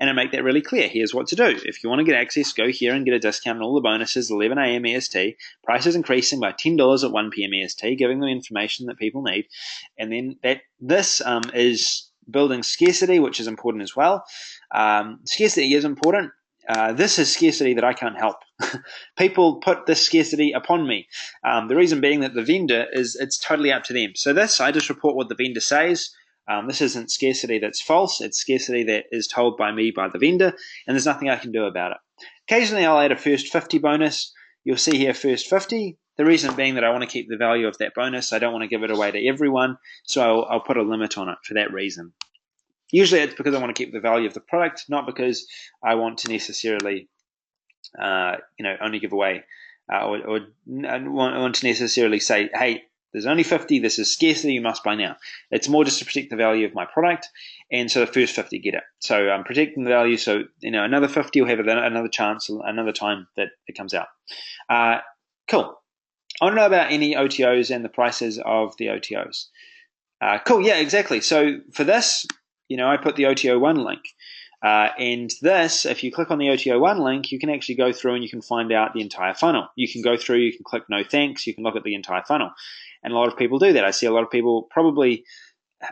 And I make that really clear. Here's what to do. If you want to get access, go here and get a discount on all the bonuses, 11 a.m. EST. Prices increasing by $10 at 1 p.m. EST, giving them information that people need. And then this is building scarcity, which is important as well. Scarcity is important. This is scarcity that I can't help. People put this scarcity upon me. The reason being that the vendor it's totally up to them. So I just report what the vendor says. This isn't scarcity that's false. It's scarcity that is told by me by the vendor, and there's nothing I can do about it. Occasionally, I'll add a first 50 bonus. You'll see here first 50. The reason being that I want to keep the value of that bonus. I don't want to give it away to everyone, so I'll put a limit on it for that reason. Usually it's because I want to keep the value of the product, not because I want to necessarily, only give away or want to necessarily say, hey, there's only 50, this is scarcity, you must buy now. It's more just to protect the value of my product, and so the first 50 get it. So I'm protecting the value, so another 50 will have another chance, another time that it comes out. Cool. I want to know about any OTOs and the prices of the OTOs. Cool, yeah, exactly. So for this, I put the OTO1 link. And this, if you click on the OTO1 link, you can actually go through and you can find out the entire funnel. You can go through, you can click no thanks, you can look at the entire funnel. And a lot of people do that. I see a lot of people, probably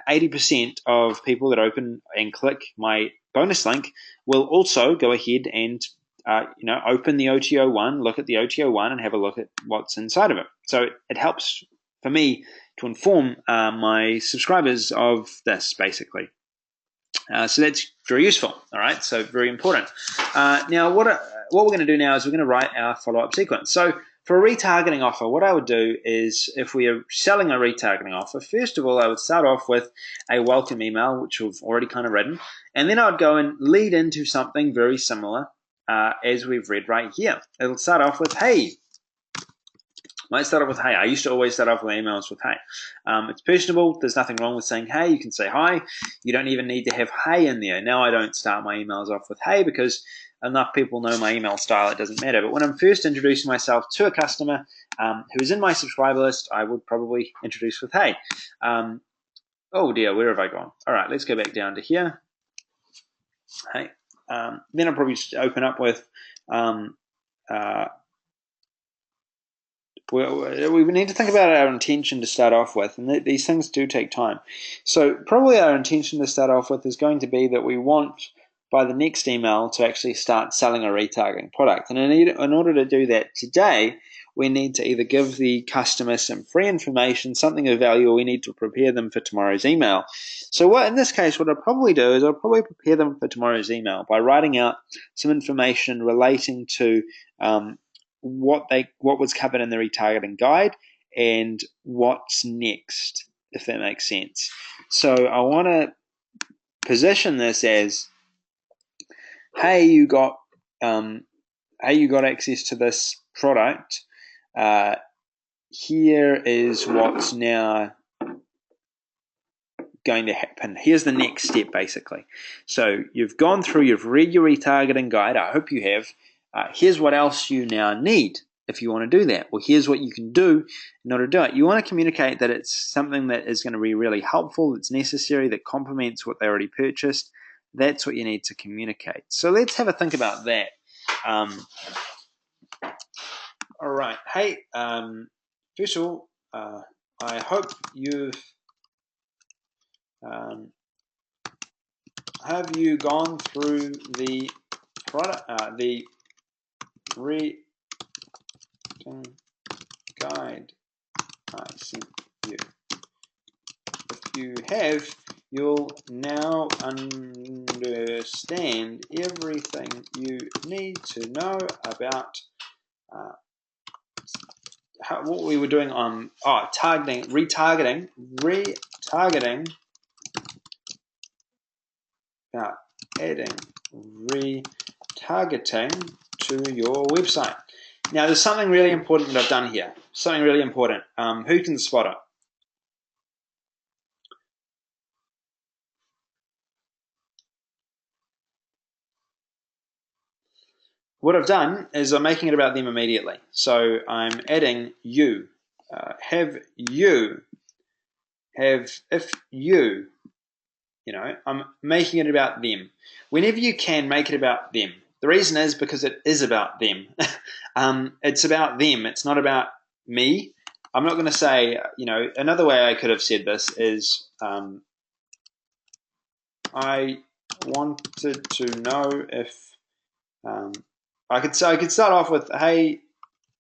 80% of people that open and click my bonus link will also go ahead and open the OTO1, look at the OTO1 and have a look at what's inside of it. So it helps for me to inform my subscribers of this, basically. So that's very useful. All right, so very important. Now, what we're going to do now is we're going to write our follow-up sequence. So for a retargeting offer, what I would do is, if we are selling a retargeting offer, first of all, I would start off with a welcome email, which we've already kind of written, and then I would go and lead into something very similar as we've read right here. It'll start off with, hey. Might start off with hey. I used to always start off with emails with hey. It's personable. There's nothing wrong with saying hey. You can say hi. You don't even need to have hey in there. Now I don't start my emails off with hey because enough people know my email style. It doesn't matter. But when I'm first introducing myself to a customer who is in my subscriber list, I would probably introduce with hey. Oh dear, where have I gone? All right, let's go back down to here. Hey. Then I'll probably just open up with we need to think about our intention to start off with, and these things do take time. So probably our intention to start off with is going to be that we want, by the next email, to actually start selling a retargeting product. And in order to do that today, we need to either give the customer some free information, something of value, or we need to prepare them for tomorrow's email. So in this case, what I'll probably do is I'll probably prepare them for tomorrow's email by writing out some information relating to what was covered in the retargeting guide and what's next, if that makes sense. So I want to position this as, hey, you got access to this product. Here is what's now going to happen. Here's the next step, basically. So you've gone through, you've read your retargeting guide. I hope you have. Here's what else you now need if you want to do that. Well, here's what you can do in order to do it. You want to communicate that it's something that is going to be really helpful, that's necessary, that complements what they already purchased. That's what you need to communicate. So let's have a think about that. All right. Hey, first of all, I hope you've have you gone through the product, the reading guide I sent you? If you have, you'll now understand everything you need to know about what we were doing on retargeting, adding retargeting to your website. Now, there's something really important that I've done here. Something really important. Who can spot it? What I've done is I'm making it about them immediately. So I'm adding you. If you, I'm making it about them. Whenever you can, make it about them. The reason is because it is about them. It's about them. It's not about me. I'm not going to say, another way I could have said this is I wanted to know if I could start off with, hey,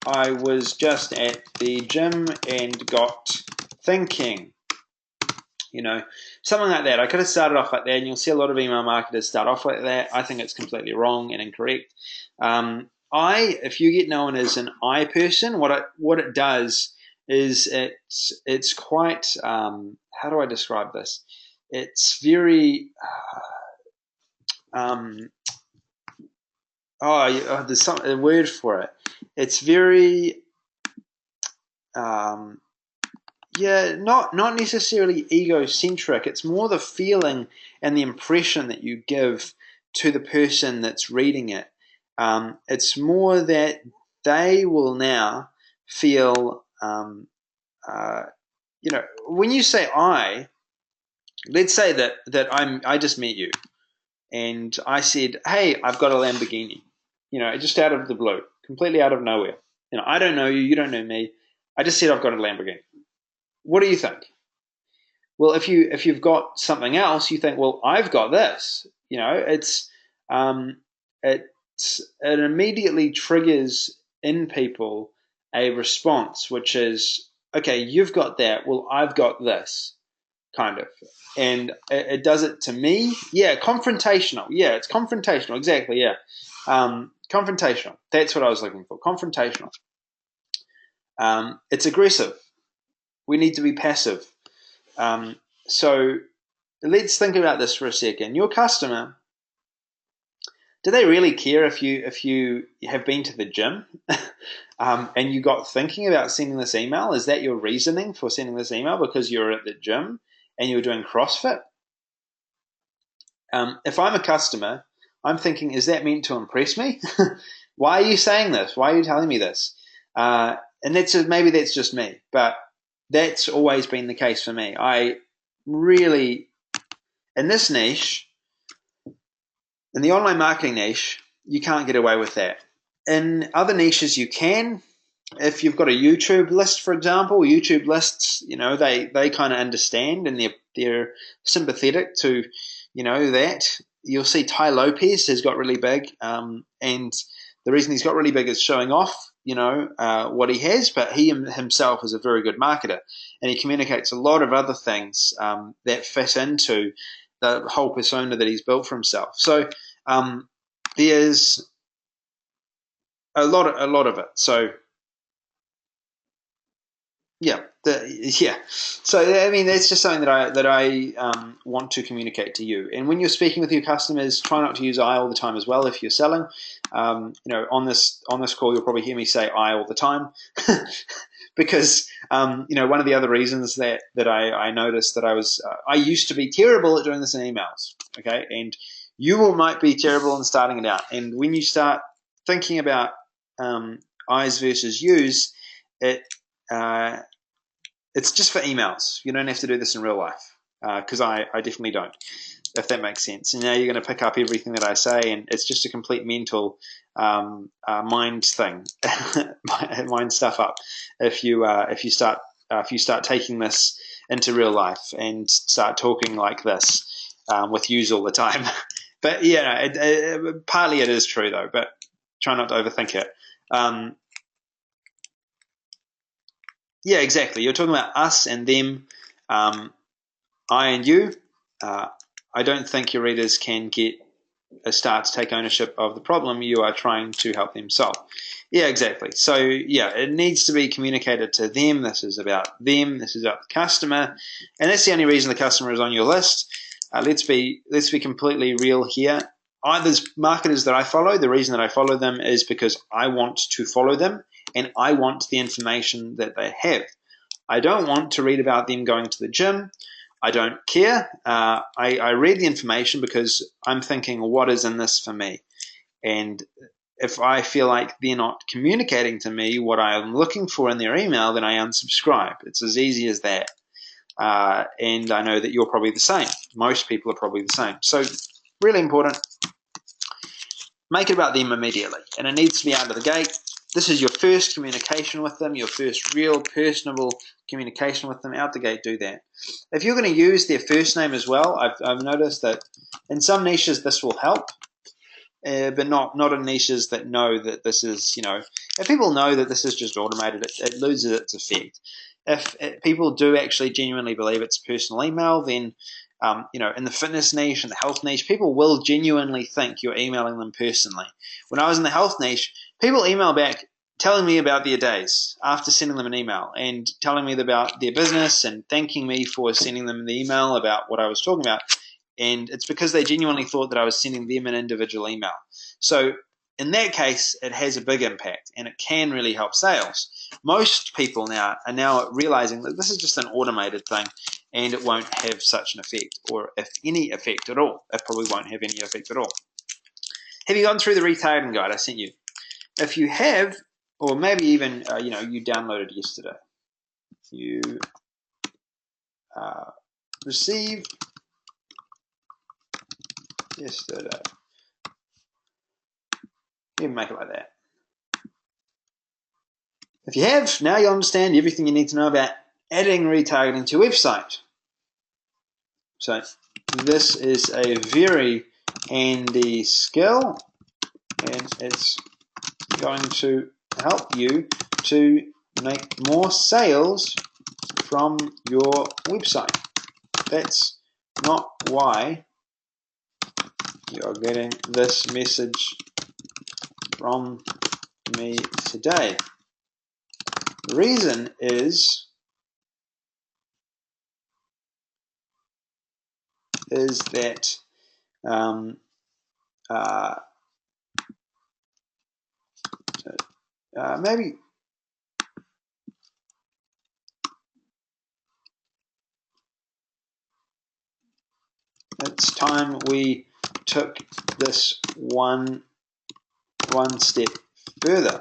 I was just at the gym and got thinking. Something like that. I could have started off like that, and you'll see a lot of email marketers start off like that. I think it's completely wrong and incorrect. If you get known as an I person, what it does is it's quite, how do I describe this? It's very, there's a word for it. It's very, not necessarily egocentric. It's more the feeling and the impression that you give to the person that's reading it. It's more that they will now feel, when you say I, let's say that I just met you, and I said, hey, I've got a Lamborghini, just out of the blue, completely out of nowhere. I don't know you, you don't know me. I just said I've got a Lamborghini. What do you think? Well, if you've got something else, you think, well, I've got this. It immediately triggers in people a response, which is, okay, you've got that. Well, I've got this, kind of. And it does it to me. Yeah, confrontational. Yeah, it's confrontational. Exactly. Yeah, confrontational. That's what I was looking for. Confrontational. It's aggressive. We need to be passive. So let's think about this for a second. Your customer, do they really care if you have been to the gym and you got thinking about sending this email? Is that your reasoning for sending this email, because you're at the gym and you were doing CrossFit? If I'm a customer, I'm thinking, is that meant to impress me? Why are you saying this? Why are you telling me this? And maybe that's just me, but that's always been the case for me. I really, in this niche, in the online marketing niche, you can't get away with that. In other niches, you can, if you've got a YouTube list, for example, YouTube lists, they kind of understand, and they're sympathetic to, that. You'll see Ty Lopez has got really big, and the reason he's got really big is showing off, what he has, but he himself is a very good marketer, and he communicates a lot of other things that fit into the whole persona that he's built for himself. So there's a lot of it. So yeah, yeah. So I mean, that's just something that I want to communicate to you. And when you're speaking with your customers, try not to use "I" all the time as well. If you're selling, on this call, you'll probably hear me say "I" all the time, because one of the other reasons that I noticed that I used to be terrible at doing this in emails. Okay, and you might be terrible in starting it out. And when you start thinking about I's versus U's, it's just for emails. You don't have to do this in real life, because I definitely don't, if that makes sense. And now you're going to pick up everything that I say, and it's just a complete mental mind thing, mind stuff up. If you start taking this into real life and start talking like this with yous all the time. But yeah, partly it is true though. But try not to overthink it. Yeah, exactly. You're talking about us and them, I and you. I don't think your readers can start to take ownership of the problem you are trying to help them solve. Yeah, exactly. So yeah, it needs to be communicated to them. This is about them. This is about the customer, and that's the only reason the customer is on your list. Let's be completely real here. There's marketers that I follow. The reason that I follow them is because I want to follow them, and I want the information that they have. I don't want to read about them going to the gym. I don't care. I read the information because I'm thinking, what is in this for me? And if I feel like they're not communicating to me what I'm looking for in their email, then I unsubscribe. It's as easy as that. And I know that you're probably the same. Most people are probably the same. So really important. Make it about them immediately. And it needs to be out of the gate. This is your first communication with them, your first real personable communication with them. Out the gate, do that. If you're going to use their first name as well, I've noticed that in some niches this will help, but not in niches that know that this is, if people know that this is just automated, it loses its effect. If people do actually genuinely believe it's personal email, then in the fitness niche and the health niche, people will genuinely think you're emailing them personally. When I was in the health niche, people email back telling me about their days after sending them an email, and telling me about their business and thanking me for sending them the email about what I was talking about. And it's because they genuinely thought that I was sending them an individual email. So in that case, it has a big impact, and it can really help sales. Most people now are realizing that this is just an automated thing, and it won't have such an effect, or if any effect at all. It probably won't have any effect at all. Have you gone through the retargeting guide I sent you? If you have, or maybe even you downloaded yesterday, you received yesterday. You can make it like that. If you have, now you understand everything you need to know about adding retargeting to your website. So this is a very handy skill, and it's going to help you to make more sales from your website. That's not why you're getting this message from me today. The reason is that maybe it's time we took this one step further.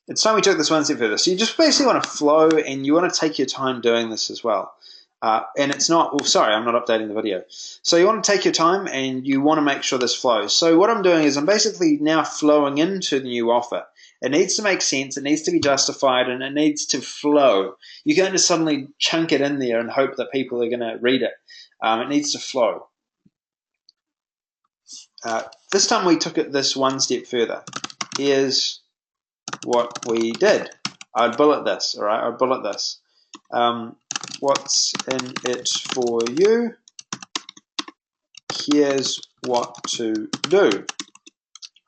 It's time we took this one step further. So you just basically want to flow, and you want to take your time doing this as well. and it's not, well, sorry, I'm not updating the video. So you want to take your time and you want to make sure this flows. So what I'm doing is I'm basically now flowing into the new offer. It needs to make sense, it needs to be justified, and it needs to flow. You can't just suddenly chunk it in there and hope that people are going to read it. It needs to flow. This time we took it this one step further. Here's what we did. I'd bullet this, all right? I'd bullet this. What's in it for you? Here's what to do.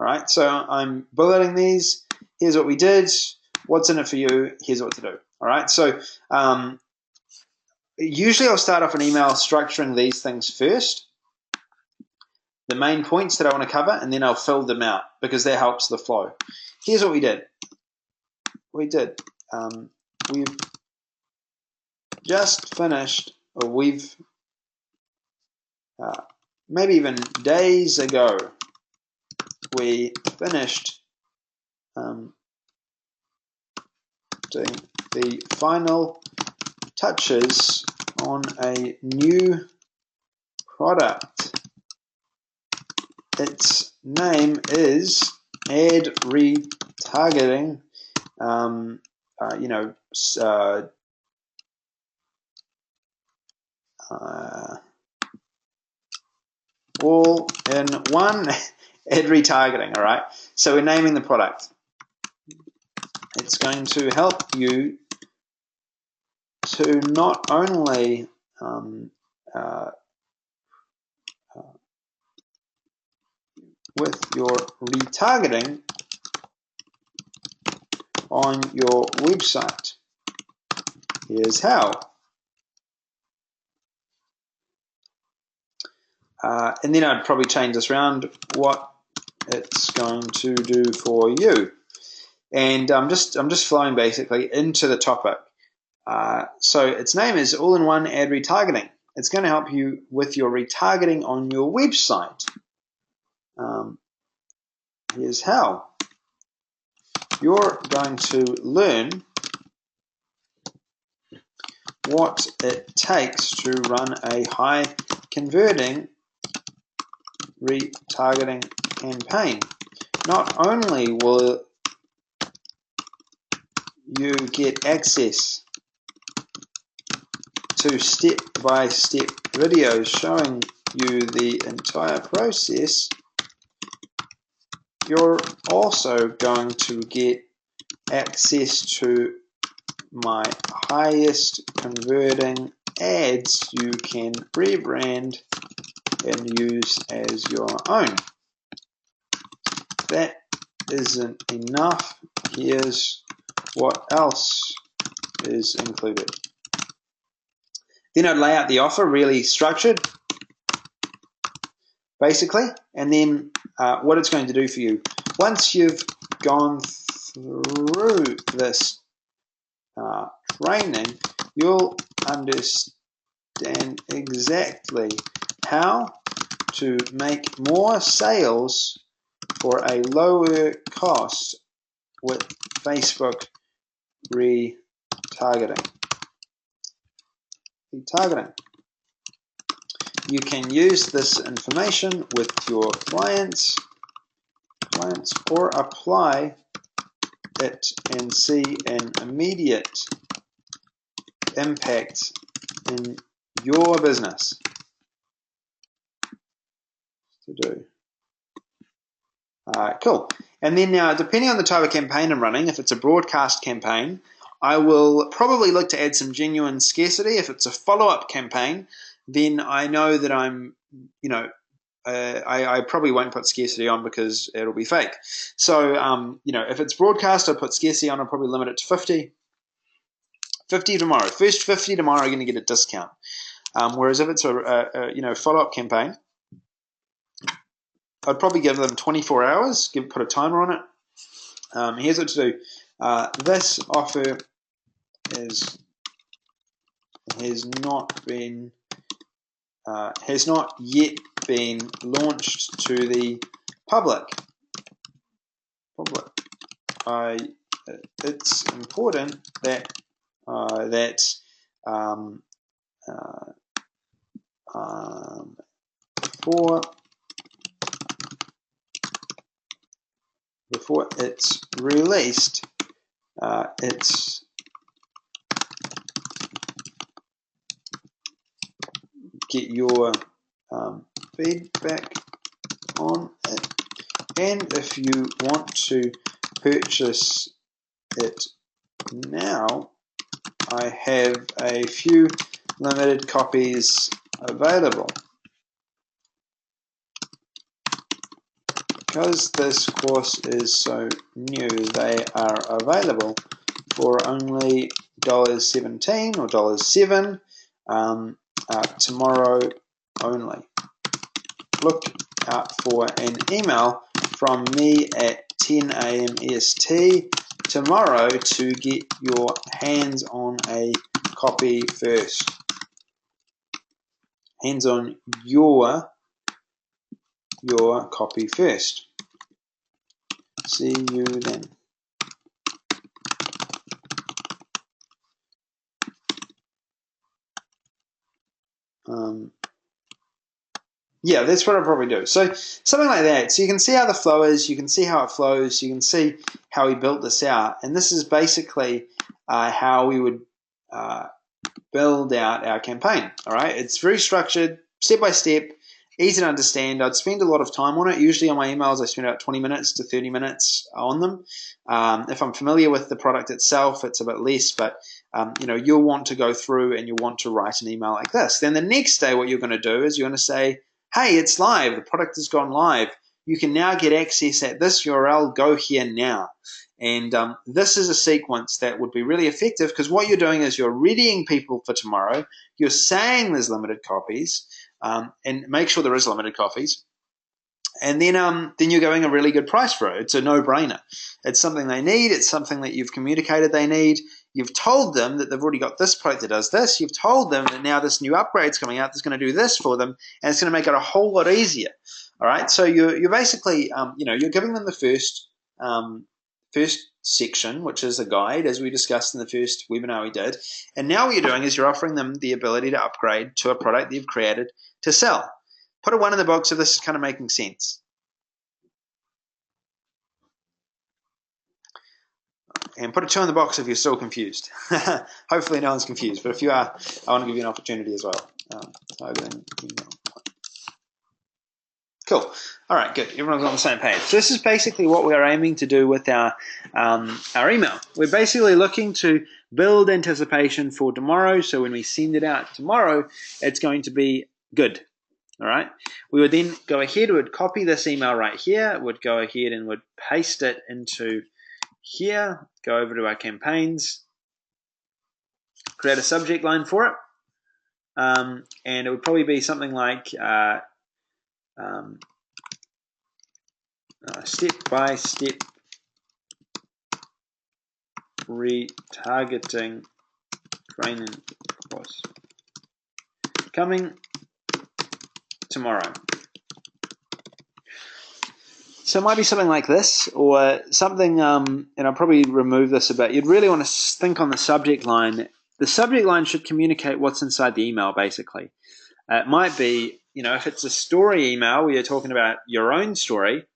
All right, so I'm bulleting these. Here's what we did. What's in it for you? Here's what to do. All right, so usually I'll start off an email structuring these things first, the main points that I want to cover, and then I'll fill them out because that helps the flow. Here's what we did. We've just finished, or we've maybe even days ago, we finished doing the final touches on a new product. Its name is ad retargeting. All in one ad retargeting. All right. So we're naming the product. It's going to help you to not only with your retargeting on your website. Here's how. And then I'd probably change this around, what it's going to do for you. And I'm just flowing basically into the topic. So its name is All-in-One Ad Retargeting. It's going to help you with your retargeting on your website. Here's how. You're going to learn what it takes to run a high converting retargeting campaign. Not only will you get access to step-by-step videos showing you the entire process, you're also going to get access to my highest converting ads you can rebrand and use as your own. That isn't enough. Here's what else is included. Then I'd lay out the offer really structured, basically, and then what it's going to do for you. Once you've gone through this training, you'll understand exactly how to make more sales for a lower cost with Facebook retargeting. You can use this information with your clients or apply it and see an immediate impact in your business. To do. Cool. And then now, depending on the type of campaign I'm running, if it's a broadcast campaign, I will probably look to add some genuine scarcity. If it's a follow-up campaign, then I know that I'm, I probably won't put scarcity on because it'll be fake. So, if it's broadcast, I'll put scarcity on. I'll probably limit it to 50. 50 tomorrow. First 50 tomorrow are going to get a discount. Whereas if it's a follow-up campaign, I'd probably give them 24 hours, put a timer on it. Here's what to do. This offer has not yet been launched to the public. It's important that before it's released, it's get your feedback on it, and if you want to purchase it now, I have a few limited copies available. Because this course is so new, they are available for only $17 or $7 tomorrow only. Look out for an email from me at 10 a.m. EST tomorrow to get your hands on a copy first. Hands on your copy first. See you then. Yeah, that's what I'll probably do. So something like that. So you can see how the flow is, you can see how it flows, you can see how we built this out. And this is basically how we would build out our campaign. All right, it's very structured, step by step, easy to understand. I'd spend a lot of time on it. Usually on my emails, I spend about 20 minutes to 30 minutes on them. If I'm familiar with the product itself, it's a bit less, but you'll want to go through and you'll want to write an email like this. Then the next day, what you're going to do is you're going to say, hey, it's live. The product has gone live. You can now get access at this URL. Go here now. And this is a sequence that would be really effective because what you're doing is you're readying people for tomorrow. You're saying there's limited copies, and make sure there is limited copies. And then you're going a really good price for it. It's a no-brainer. It's something they need. It's something that you've communicated they need. You've told them that they've already got this product that does this. You've told them that now this new upgrade's coming out that's going to do this for them, and it's going to make it a whole lot easier. All right. So you're basically you're giving them the first section, which is a guide, as we discussed in the first webinar we did. And now what you're doing is you're offering them the ability to upgrade to a product that you've created to sell. Put a 1 in the box if this is kind of making sense. And put a 2 in the box if you're still confused. Hopefully no one's confused, but if you are, I want to give you an opportunity as well. Cool. All right, good. Everyone's on the same page. So this is basically what we're aiming to do with our email. We're basically looking to build anticipation for tomorrow, so when we send it out tomorrow, it's going to be good. All right. We would then go ahead, we would copy this email right here, would go ahead and would paste it into here, go over to our campaigns, create a subject line for it, and it would probably be something like step-by-step retargeting training course coming tomorrow. So it might be something like this, or something, and I'll probably remove this a bit. You'd really want to think on the subject line. The subject line should communicate what's inside the email, basically. It might be, if it's a story email where you're talking about your own story,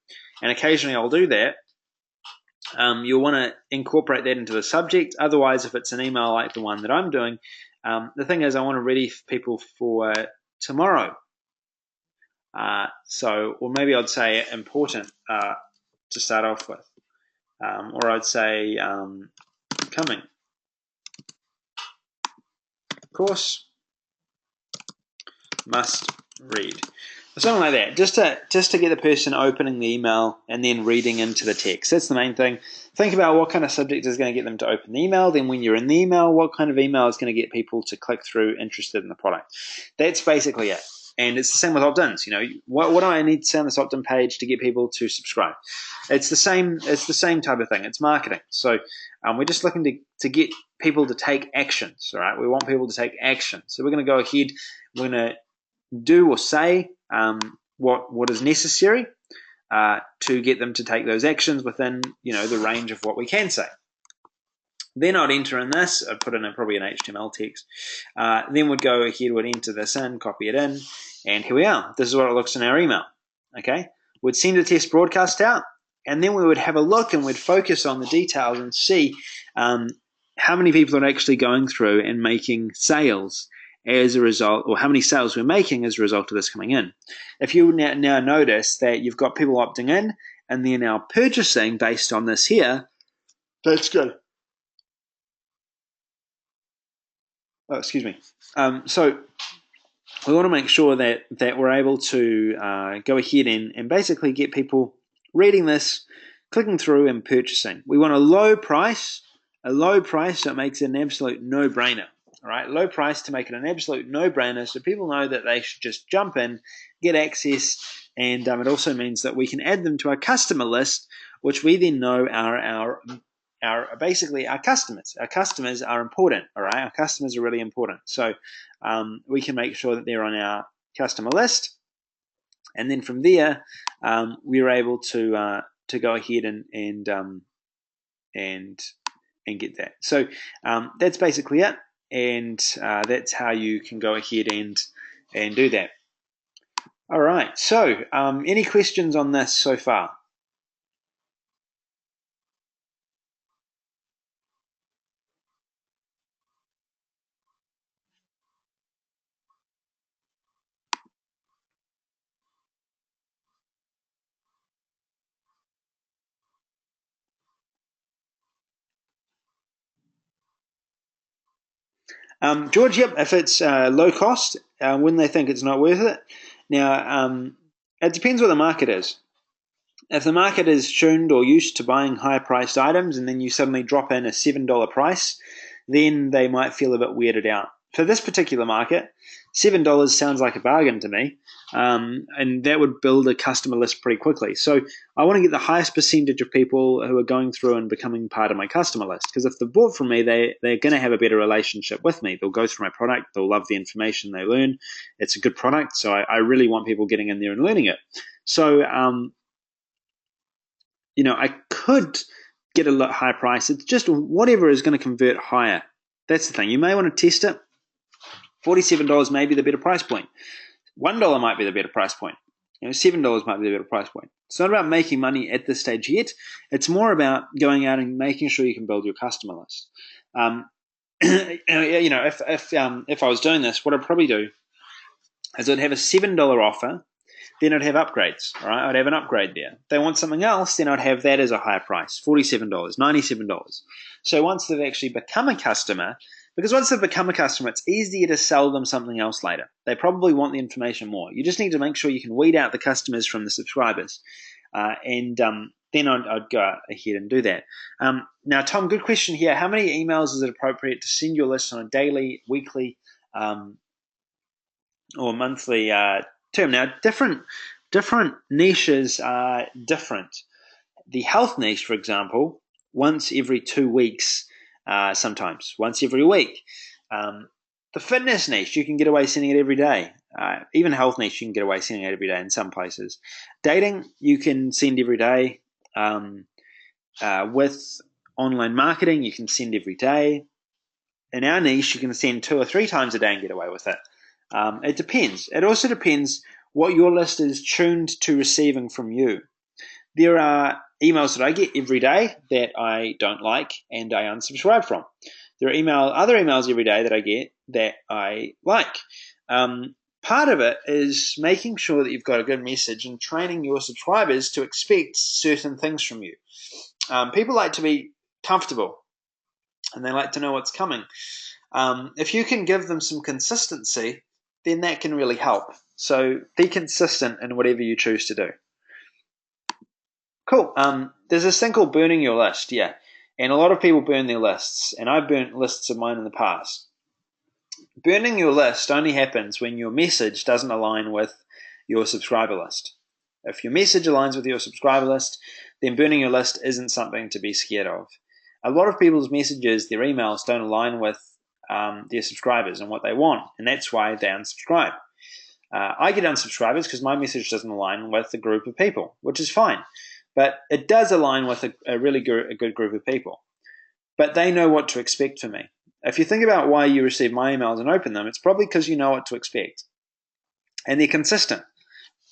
and occasionally I'll do that, you'll want to incorporate that into the subject. Otherwise, if it's an email like the one that I'm doing, the thing is I want to ready people for tomorrow. Or maybe I'd say important to start off with. Or I'd say coming. Course must read. Something like that, just to get the person opening the email and then reading into the text. That's the main thing. Think about what kind of subject is going to get them to open the email. Then when you're in the email, what kind of email is going to get people to click through interested in the product. That's basically it. And it's the same with opt-ins. What do I need to say on this opt-in page to get people to subscribe? It's the same type of thing. It's marketing. So we're just looking to get people to take actions. All right, we want people to take action. So we're going to go ahead. We're going to do or say what is necessary to get them to take those actions within the range of what we can say. Then I'd enter in this. I'd put in probably an HTML text. Then we'd go ahead, we'd enter this in, copy it in, and here we are. This is what it looks in our email. Okay, we'd send a test broadcast out, and then we would have a look and we'd focus on the details and see how many people are actually going through and making sales as a result, or how many sales we're making as a result of this coming in. If you now notice that you've got people opting in and they're now purchasing based on this here, that's good. Oh, excuse me. So we want to make sure that we're able to go ahead and basically get people reading this, clicking through and purchasing. We want a low price so it makes it an absolute no-brainer. All right, low price to make it an absolute no-brainer so people know that they should just jump in, get access, and it also means that we can add them to our customer list, which we then know are basically our customers. Our customers are important, all right? Our customers are really important. So we can make sure that they're on our customer list. And then from there, we're able to go ahead and get that. So that's basically it. And that's how you can go ahead and do that. All right. So any questions on this so far? George, yep, if it's low cost, when they think it's not worth it. Now, it depends what the market is. If the market is tuned or used to buying higher priced items and then you suddenly drop in a $7 price, then they might feel a bit weirded out. For this particular market, $7 sounds like a bargain to me, and that would build a customer list pretty quickly. So I want to get the highest percentage of people who are going through and becoming part of my customer list, because if they've bought from me, they're going to have a better relationship with me. They'll go through my product, they'll love the information they learn. It's a good product, so I really want people getting in there and learning it. So I could get a lot higher price. It's just whatever is going to convert higher. That's the thing. You may want to test it. $47 may be the better price point. $1 might be the better price point. $7 might be the better price point. It's not about making money at this stage yet. It's more about going out and making sure you can build your customer list. If I was doing this, what I'd probably do is I'd have a $7 offer. Then I'd have upgrades, all right? I'd have an upgrade there. If they want something else, then I'd have that as a higher price, $47, $97. So once they've actually become a customer, because once they've become a customer, it's easier to sell them something else later. They probably want the information more. You just need to make sure you can weed out the customers from the subscribers. Then I'd go ahead and do that. Now, Tom, good question here. How many emails is it appropriate to send your list on a daily, weekly, or monthly term? Now, different niches are different. The health niche, for example, once every 2 weeks, sometimes once every week. The fitness niche, you can get away sending it every day. Even health niche, you can get away sending it every day in some places. Dating, you can send every day. With online marketing, you can send every day. In our niche, you can send 2 or 3 times a day and get away with it. It depends. It also depends what your list is tuned to receiving from you. There are emails that I get every day that I don't like and I unsubscribe from. There are other emails every day that I get that I like. Part of it is making sure that you've got a good message and training your subscribers to expect certain things from you. People like to be comfortable and they like to know what's coming. If you can give them some consistency, then that can really help. So be consistent in whatever you choose to do. Cool. There's this thing called burning your list, yeah. And a lot of people burn their lists, and I've burnt lists of mine in the past. Burning your list only happens when your message doesn't align with your subscriber list. If your message aligns with your subscriber list, then burning your list isn't something to be scared of. A lot of people's messages, their emails, don't align with their subscribers and what they want, and that's why they unsubscribe. I get unsubscribers because my message doesn't align with a group of people, which is fine. But it does align with a really good group of people. but they know what to expect from me. If you think about why you receive my emails and open them, it's probably because you know what to expect, and they're consistent.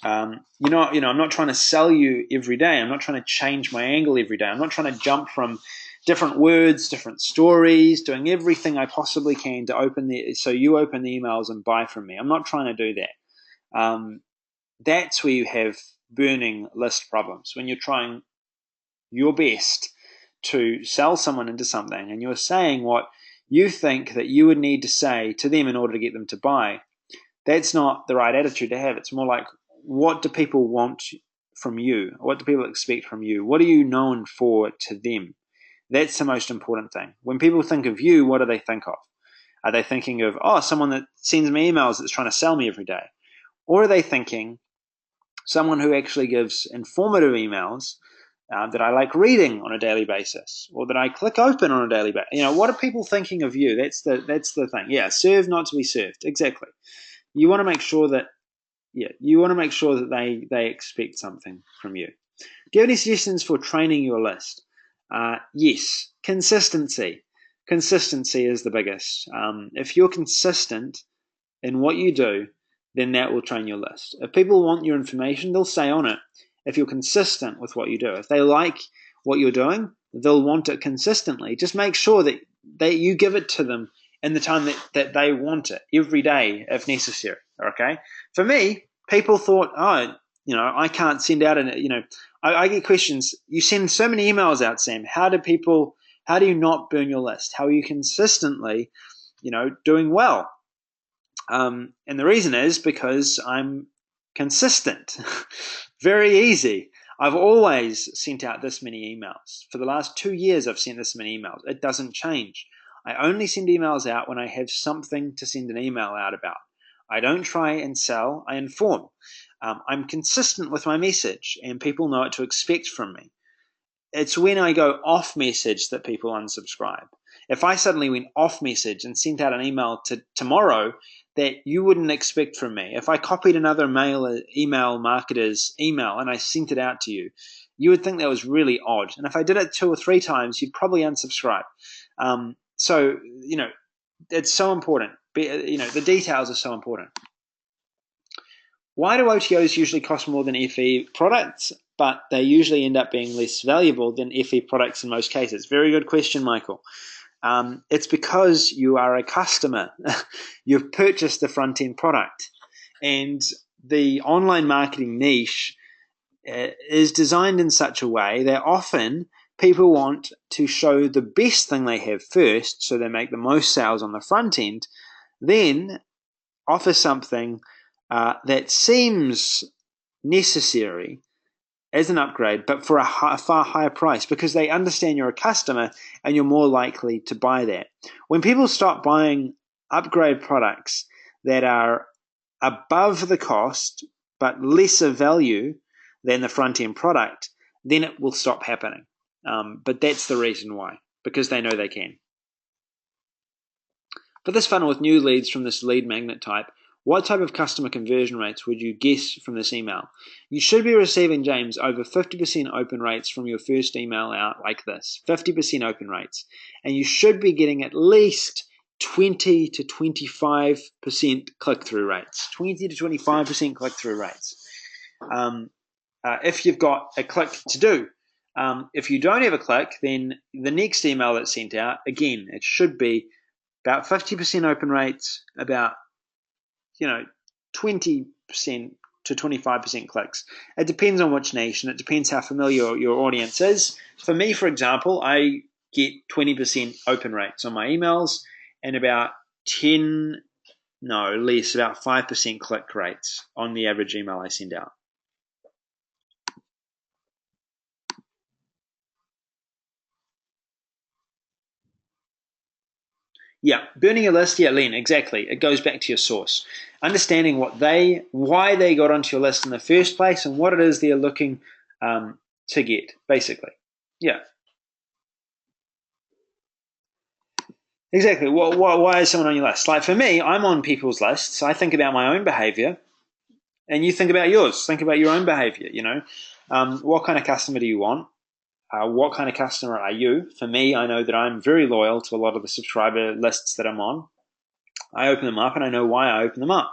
I'm not trying to sell you every day. I'm not trying to change my angle every day. I'm not trying to jump from different words, different stories, doing everything I possibly can to so you open the emails and buy from me. I'm not trying to do that. That's where you have burning list problems, when you're trying your best to sell someone into something and you're saying what you think that you would need to say to them in order to get them to buy. That's not the right attitude to have. It's more like, what do people want from you? What do people expect from you? What are you known for to them? That's the most important thing. When people think of you, what do they think of? Are they thinking of, someone that sends me emails that's trying to sell me every day? Or are they thinking someone who actually gives informative emails that I like reading on a daily basis, or that I click open on a daily basis? What are people thinking of you? That's the thing. Yeah, serve not to be served. Exactly. You want to make sure that they expect something from you. Do you have any suggestions for training your list? Yes, consistency. Consistency is the biggest. If you're consistent in what you do, then that will train your list. If people want your information, they'll stay on it. If you're consistent with what you do, if they like what you're doing, they'll want it consistently. Just make sure that you give it to them in the time that they want it, every day if necessary. Okay? For me, people thought, I can't send out I get questions. You send so many emails out, Sam. How do you not burn your list? How are you consistently, doing well? And the reason is because I'm consistent. Very easy. I've always sent out this many emails. For the last 2 years, I've sent this many emails. It doesn't change. I only send emails out when I have something to send an email out about. I don't try and sell, I inform. I'm consistent with my message, and people know what to expect from me. It's when I go off message that people unsubscribe. If I suddenly went off message and sent out an email tomorrow that you wouldn't expect from me, if I copied another email marketer's email and I sent it out to you, you would think that was really odd. And if I did it 2 or 3 times, you'd probably unsubscribe. So it's so important. The details are so important. Why do OTOs usually cost more than FE products, but they usually end up being less valuable than FE products in most cases? Very good question, Michael. It's because you are a customer. You've purchased the front-end product. And the online marketing niche is designed in such a way that often people want to show the best thing they have first, so they make the most sales on the front end, then offer something that seems necessary as an upgrade, but for a far higher price, because they understand you're a customer and you're more likely to buy that. When people stop buying upgrade products that are above the cost but lesser value than the front-end product, then it will stop happening. But that's the reason why, because they know they can. For this funnel with new leads from this lead magnet type, what type of customer conversion rates would you guess from this email? You should be receiving, James, over 50% open rates from your first email out like this. 50% open rates. And you should be getting at least 20 to 25% click-through rates. 20 to 25% click-through rates. If you've got a click to do. If you don't have a click, then the next email that's sent out, again, it should be about 50% open rates, about 20% to 25% clicks. It depends on which niche, and it depends how familiar your audience is. For me, for example, I get 20% open rates on my emails and about 5% click rates on the average email I send out. Yeah, burning a list, Len, exactly. It goes back to your source. Understanding why they got onto your list in the first place and what it is they're looking to get, basically. Yeah. Exactly. Why is someone on your list? Like for me, I'm on people's lists. I think about my own behavior, and you think about yours. Think about your own behavior, what kind of customer do you want? what kind of customer are you? For me, I know that I'm very loyal to a lot of the subscriber lists that I'm on. I open them up, and I know why I open them up.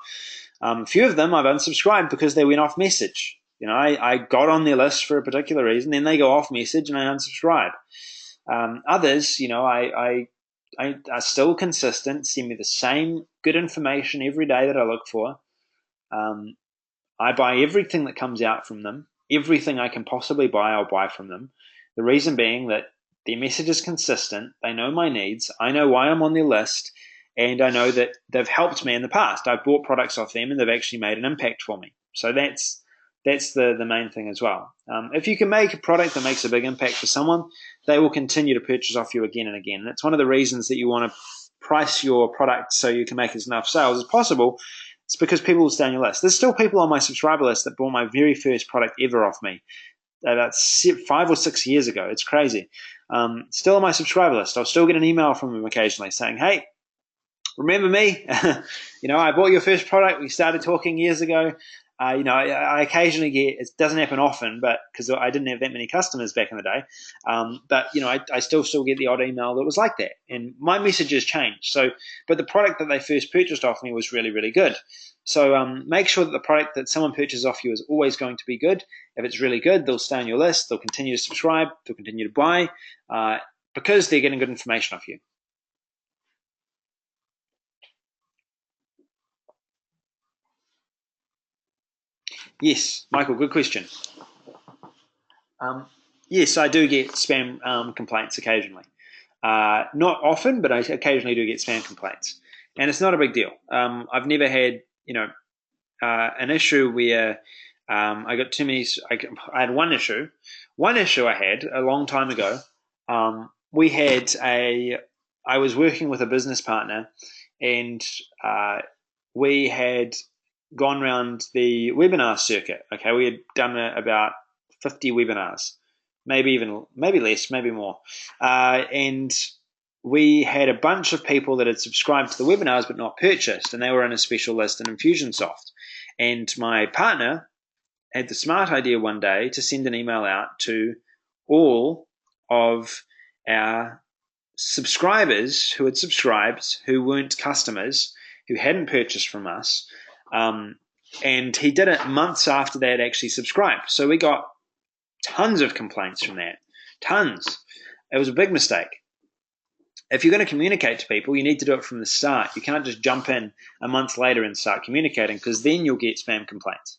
A few of them I've unsubscribed because they went off message. I got on their list for a particular reason, then they go off message, and I unsubscribe. Others, I are still consistent, send me the same good information every day that I look for. I buy everything that comes out from them. Everything I can possibly buy, I'll buy from them. The reason being that their message is consistent. They know my needs. I know why I'm on their list. And I know that they've helped me in the past. I've bought products off them, and they've actually made an impact for me. So that's the main thing as well. If you can make a product that makes a big impact for someone, they will continue to purchase off you again and again. And it's one of the reasons that you want to price your product so you can make as enough sales as possible. It's because people will stay on your list. There's still people on my subscriber list that bought my very first product ever off me about 5 or 6 years ago. It's crazy. Still on my subscriber list. I'll still get an email from them occasionally saying, hey, remember me? I bought your first product. We started talking years ago. I occasionally get, it doesn't happen often, but because I didn't have that many customers back in the day. But I still get the odd email that was like that, and my messages changed. So, but the product that they first purchased off me was really, really good. So make sure that the product that someone purchases off you is always going to be good. If it's really good, they'll stay on your list. They'll continue to subscribe. They'll continue to buy because they're getting good information off you. Yes, Michael, good question. Yes, I do get spam complaints occasionally. Not often, but I occasionally do get spam complaints, and it's not a big deal. I've never had, an issue where I got too many. I had one issue. One issue I had a long time ago. I was working with a business partner, and we had gone around the webinar circuit. Okay, we had done about 50 webinars, maybe less, maybe more, and we had a bunch of people that had subscribed to the webinars but not purchased, and they were in a special list in Infusionsoft. And my partner had the smart idea one day to send an email out to all of our subscribers who had subscribed, who weren't customers, who hadn't purchased from us. And he did it months after they had actually subscribed. So we got tons of complaints from that. Tons. It was a big mistake. If you're going to communicate to people, you need to do it from the start. You can't just jump in a month later and start communicating, because then you'll get spam complaints.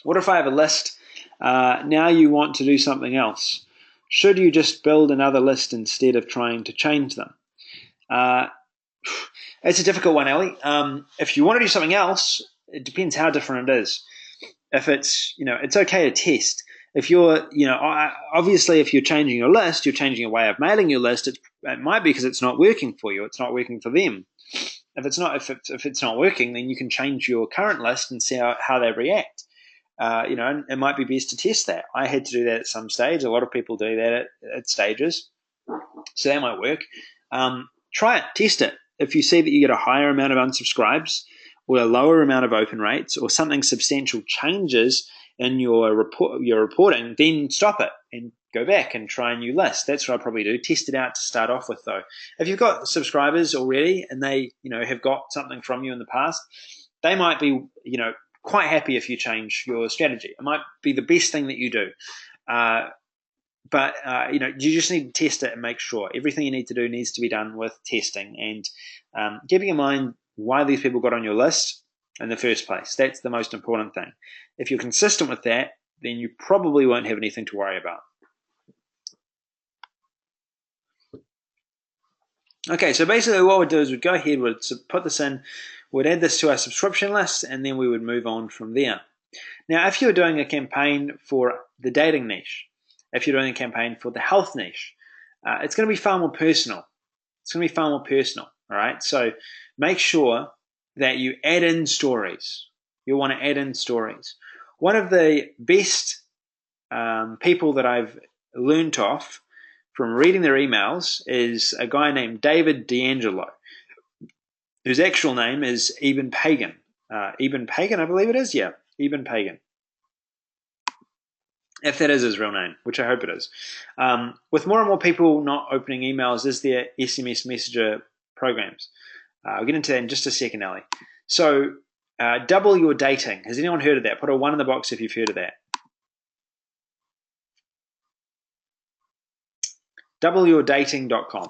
What if I have a list? Now you want to do something else. Should you just build another list instead of trying to change them? It's a difficult one, Ellie. If you want to do something else, it depends how different it is. If it's, it's okay to test. If you're, obviously if you're changing your list, you're changing a way of mailing your list, it might be because it's not working for you. It's not working for them. If it's not working, then you can change your current list and see how they react. It might be best to test that. I had to do that at some stage. A lot of people do that at stages. So that might work. Try it, test it. If you see that you get a higher amount of unsubscribes or a lower amount of open rates, or something substantial changes in your reporting, then stop it and go back and try a new list. That's what I probably do. Test it out to start off with, though. If you've got subscribers already and they, have got something from you in the past, they might be, quite happy if you change your strategy. It might be the best thing that you do. But you just need to test it and make sure. Everything you need to do needs to be done with testing and keeping in mind why these people got on your list in the first place. That's the most important thing. If you're consistent with that, then you probably won't have anything to worry about. Okay, so basically what we'd do is we'd go ahead, we'd put this in, we'd add this to our subscription list, and then we would move on from there. Now, if you're doing a campaign for the dating niche, if you're doing a campaign for the health niche, it's going to be far more personal. It's going to be far more personal, all right? So make sure that you add in stories. You'll want to add in stories. One of the best people that I've learned off from reading their emails is a guy named David D'Angelo, whose actual name is Eben Pagan. Eben Pagan, I believe it is. Yeah, Eben Pagan. if that is his real name, which I hope it is. With more and more people not opening emails, is there SMS messenger programs? I'll get into that in just a second, Ali. So, double your dating. Has anyone heard of that? Put a 1 in the box if you've heard of that. doubleyourdating.com.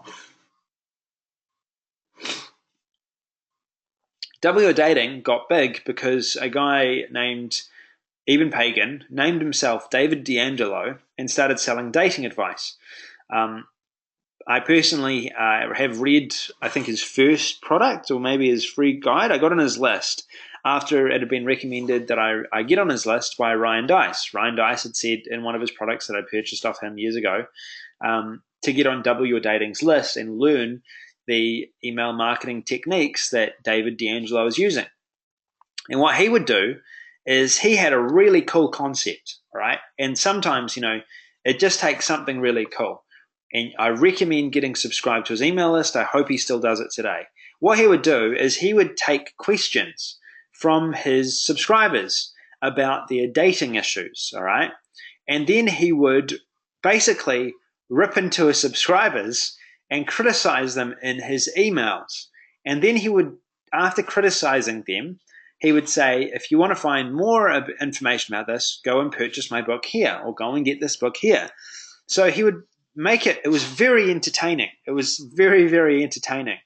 Double Your Dating got big because a guy named Eben Pagan named himself David D'Angelo and started selling dating advice. I personally have read, I think, his first product or maybe his free guide. I got on his list after it had been recommended that I get on his list by Ryan Dice. Ryan Dice had said in one of his products that I purchased off him years ago to get on Double Your Dating's list and learn the email marketing techniques that David D'Angelo is using. And what he would do is he had a really cool concept, right? And sometimes, it just takes something really cool. And I recommend getting subscribed to his email list. I hope he still does it today. What he would do is he would take questions from his subscribers about their dating issues, all right? And then he would basically rip into his subscribers and criticize them in his emails. And then he would, after criticizing them, he would say, if you want to find more information about this, go and purchase my book here, or go and get this book here. So he would make it was very entertaining. It was very, very entertaining.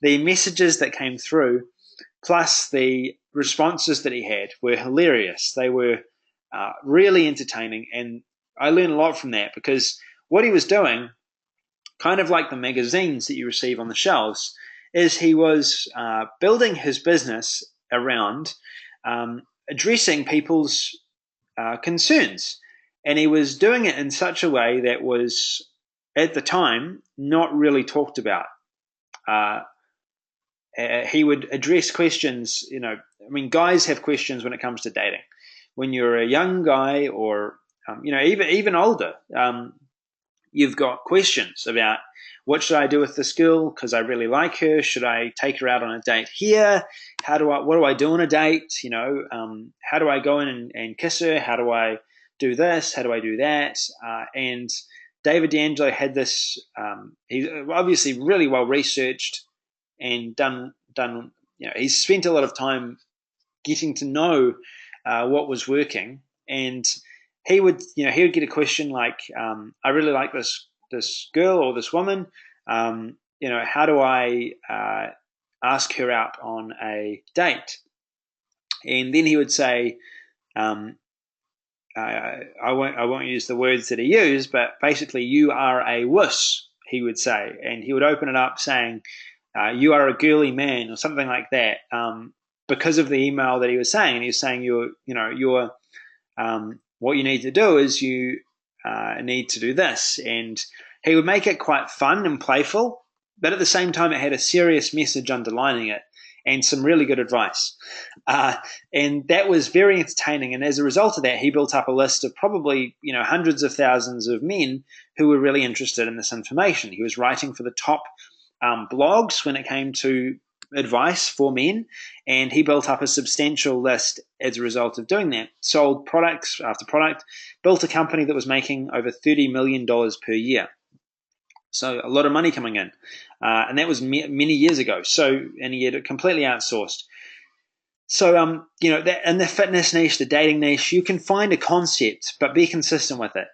The messages that came through, plus the responses that he had, were hilarious. They were really entertaining, and I learned a lot from that because what he was doing, kind of like the magazines that you receive on the shelves, is he was building his business around addressing people's concerns. And he was doing it in such a way that was, at the time, not really talked about. He would address questions, guys have questions when it comes to dating. When you're a young guy or, even older, you've got questions about what should I do with this girl because I really like her? Should I take her out on a date here? What do I do on a date? How do I go in and kiss her? How do I do this? How do I do that? And David D'Angelo had this. He's obviously really well researched and done. He's spent a lot of time getting to know what was working, and he would get a question like, I really like this girl or this woman. How do I ask her out on a date? And then he would say, I won't use the words that he used, but basically, you are a wuss, he would say. And he would open it up saying, you are a girly man or something like that, because of the email that he was saying. And he was saying, you're what you need to do is you need to do this. And he would make it quite fun and playful, but at the same time, it had a serious message underlining it and some really good advice. And that was very entertaining. And as a result of that, he built up a list of probably, hundreds of thousands of men who were really interested in this information. He was writing for the top blogs when it came to advice for men, and he built up a substantial list as a result of doing that. Sold products after product, built a company that was making over $30 million per year. So a lot of money coming in. And that was many years ago. And he had it completely outsourced. So, that in the fitness niche, the dating niche, you can find a concept, but be consistent with it.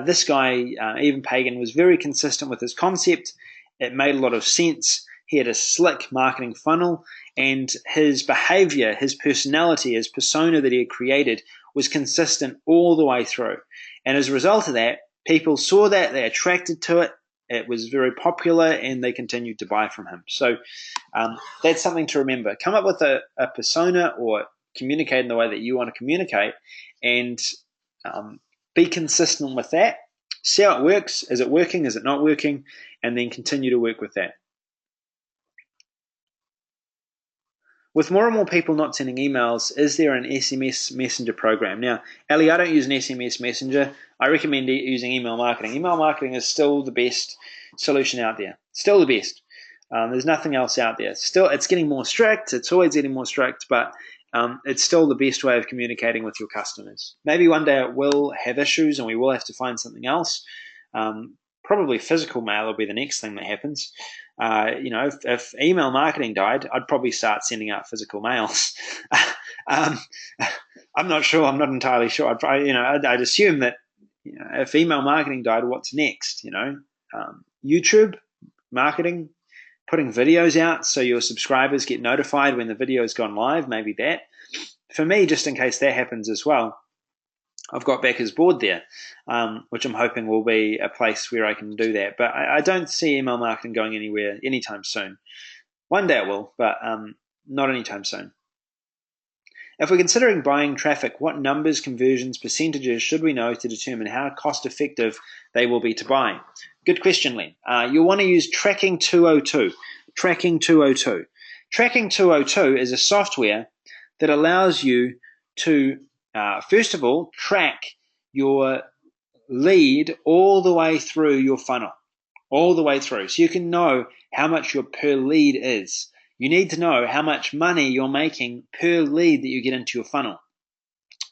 This guy, Eben Pagan, was very consistent with his concept. It made a lot of sense. He had a slick marketing funnel, and his behavior, his personality, his persona that he had created was consistent all the way through. And as a result of that, people saw that, they attracted to it. It was very popular, and they continued to buy from him. So that's something to remember. Come up with a persona or communicate in the way that you want to communicate, and be consistent with that. See how it works. Is it working? Is it not working? And then continue to work with that. With more and more people not sending emails, is there an SMS messenger program? Now, Ali, I don't use an SMS messenger. I recommend using email marketing. Email marketing is still the best solution out there. Still the best. There's nothing else out there. Still, it's getting more strict. It's always getting more strict, but it's still the best way of communicating with your customers. Maybe one day it will have issues and we will have to find something else. Probably physical mail will be the next thing that happens. If email marketing died, I'd probably start sending out physical mails. I'm not sure. I'm not entirely sure. I'd assume that if email marketing died, what's next? YouTube marketing, putting videos out so your subscribers get notified when the video has gone live. Maybe that. For me, just in case that happens as well, I've got Backers Board there, which I'm hoping will be a place where I can do that. But I don't see email marketing going anywhere anytime soon. One day it will, but not anytime soon. If we're considering buying traffic, what numbers, conversions, percentages should we know to determine how cost effective they will be to buy? Good question, Len. You'll want to use Tracking 202. Tracking 202. Tracking 202 is a software that allows you to, first of all, track your lead all the way through your funnel, all the way through. So you can know how much your per lead is. You need to know how much money you're making per lead that you get into your funnel.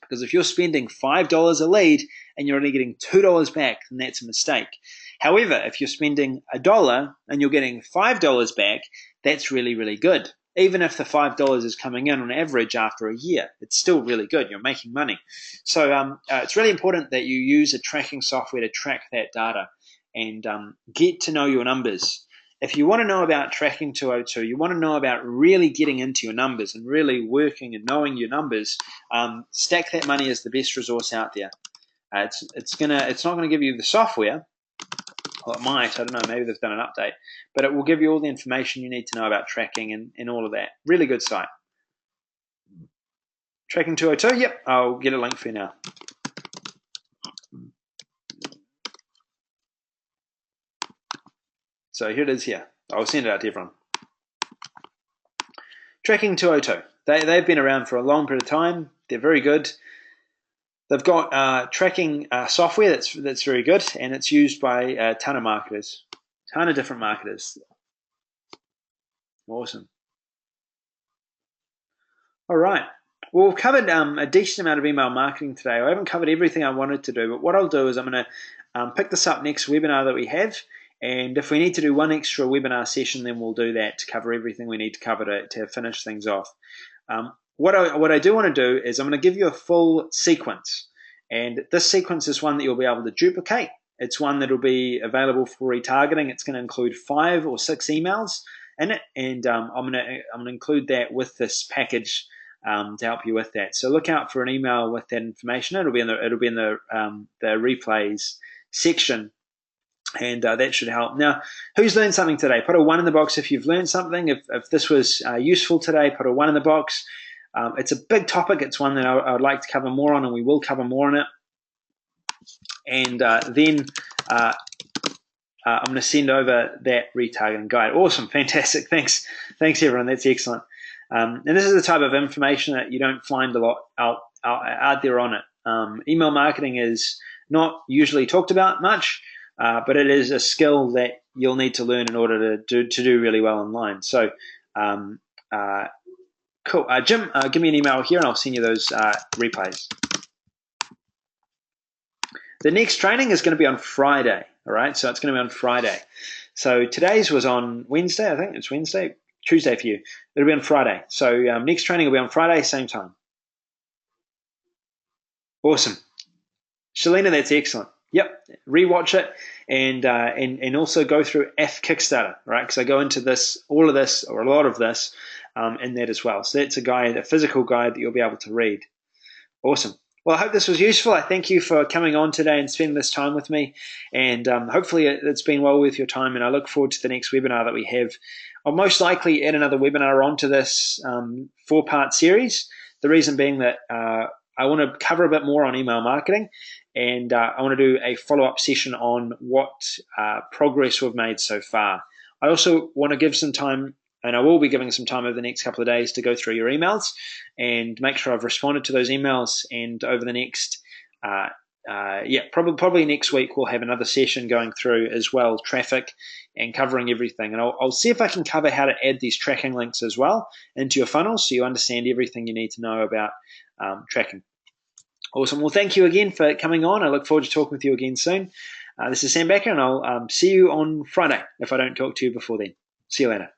Because if you're spending $5 a lead and you're only getting $2 back, then that's a mistake. However, if you're spending $1 and you're getting $5 back, that's really, really good. Even if the $5 is coming in on average after a year, it's still really good. You're making money. So it's really important that you use a tracking software to track that data and get to know your numbers. If you want to know about Tracking 202, you want to know about really getting into your numbers and really working and knowing your numbers, Stack That Money is the best resource out there. It's not going to give you the software. Well, it might. I don't know. Maybe they've done an update. But it will give you all the information you need to know about tracking and all of that. Really good site. Tracking 202? Yep. I'll get a link for you now. So here it is here. I'll send it out to everyone. Tracking 202. They've been around for a long period of time. They're very good. They've got tracking software that's very good, and it's used by a ton of marketers, ton of different marketers. Awesome. All right. Well, we've covered a decent amount of email marketing today. I haven't covered everything I wanted to do, but what I'll do is I'm going to pick this up next webinar that we have, and if we need to do one extra webinar session, then we'll do that to cover everything we need to cover to finish things off. What I do want to do is I'm going to give you a full sequence, and this sequence is one that you'll be able to duplicate. It's one that will be available for retargeting. It's going to include 5 or 6 emails in it, and I'm going to include that with this package to help you with that. So look out for an email with that information. It'll be in the replays section. And that should help. Now, who's learned something today? Put a 1 in the box if you've learned something. If this was useful today, put a 1 in the box. It's a big topic. It's one that I would like to cover more on, and we will cover more on it. And then I'm going to send over that retargeting guide. Awesome. Fantastic. Thanks, everyone. That's excellent. And this is the type of information that you don't find a lot out there on it. Email marketing is not usually talked about much. But it is a skill that you'll need to learn in order to do really well online. So, cool. Jim, give me an email here and I'll send you those replays. The next training is going to be on Friday, all right? So it's going to be on Friday. So today's was on Wednesday, I think. It's Wednesday, Tuesday for you. It'll be on Friday. So next training will be on Friday, same time. Awesome. Shalina, that's excellent. Yep, rewatch it and also go through Kickstarter, right? Because I go into all of this, or a lot of this, in that as well. So that's a physical guide that you'll be able to read. Awesome. Well, I hope this was useful. I thank you for coming on today and spending this time with me. And hopefully it's been well worth your time. And I look forward to the next webinar that we have. I'll most likely add another webinar onto this 4-part series. The reason being that I want to cover a bit more on email marketing. And I want to do a follow-up session on what progress we've made so far. I also want to give some time, and I will be giving some time over the next couple of days to go through your emails and make sure I've responded to those emails. And over the next yeah, probably next week we'll have another session going through as well traffic and covering everything. And I'll see if I can cover how to add these tracking links as well into your funnel so you understand everything you need to know about tracking. Awesome. Well, thank you again for coming on. I look forward to talking with you again soon. This is Sam Backer, and I'll see you on Friday if I don't talk to you before then. See you later.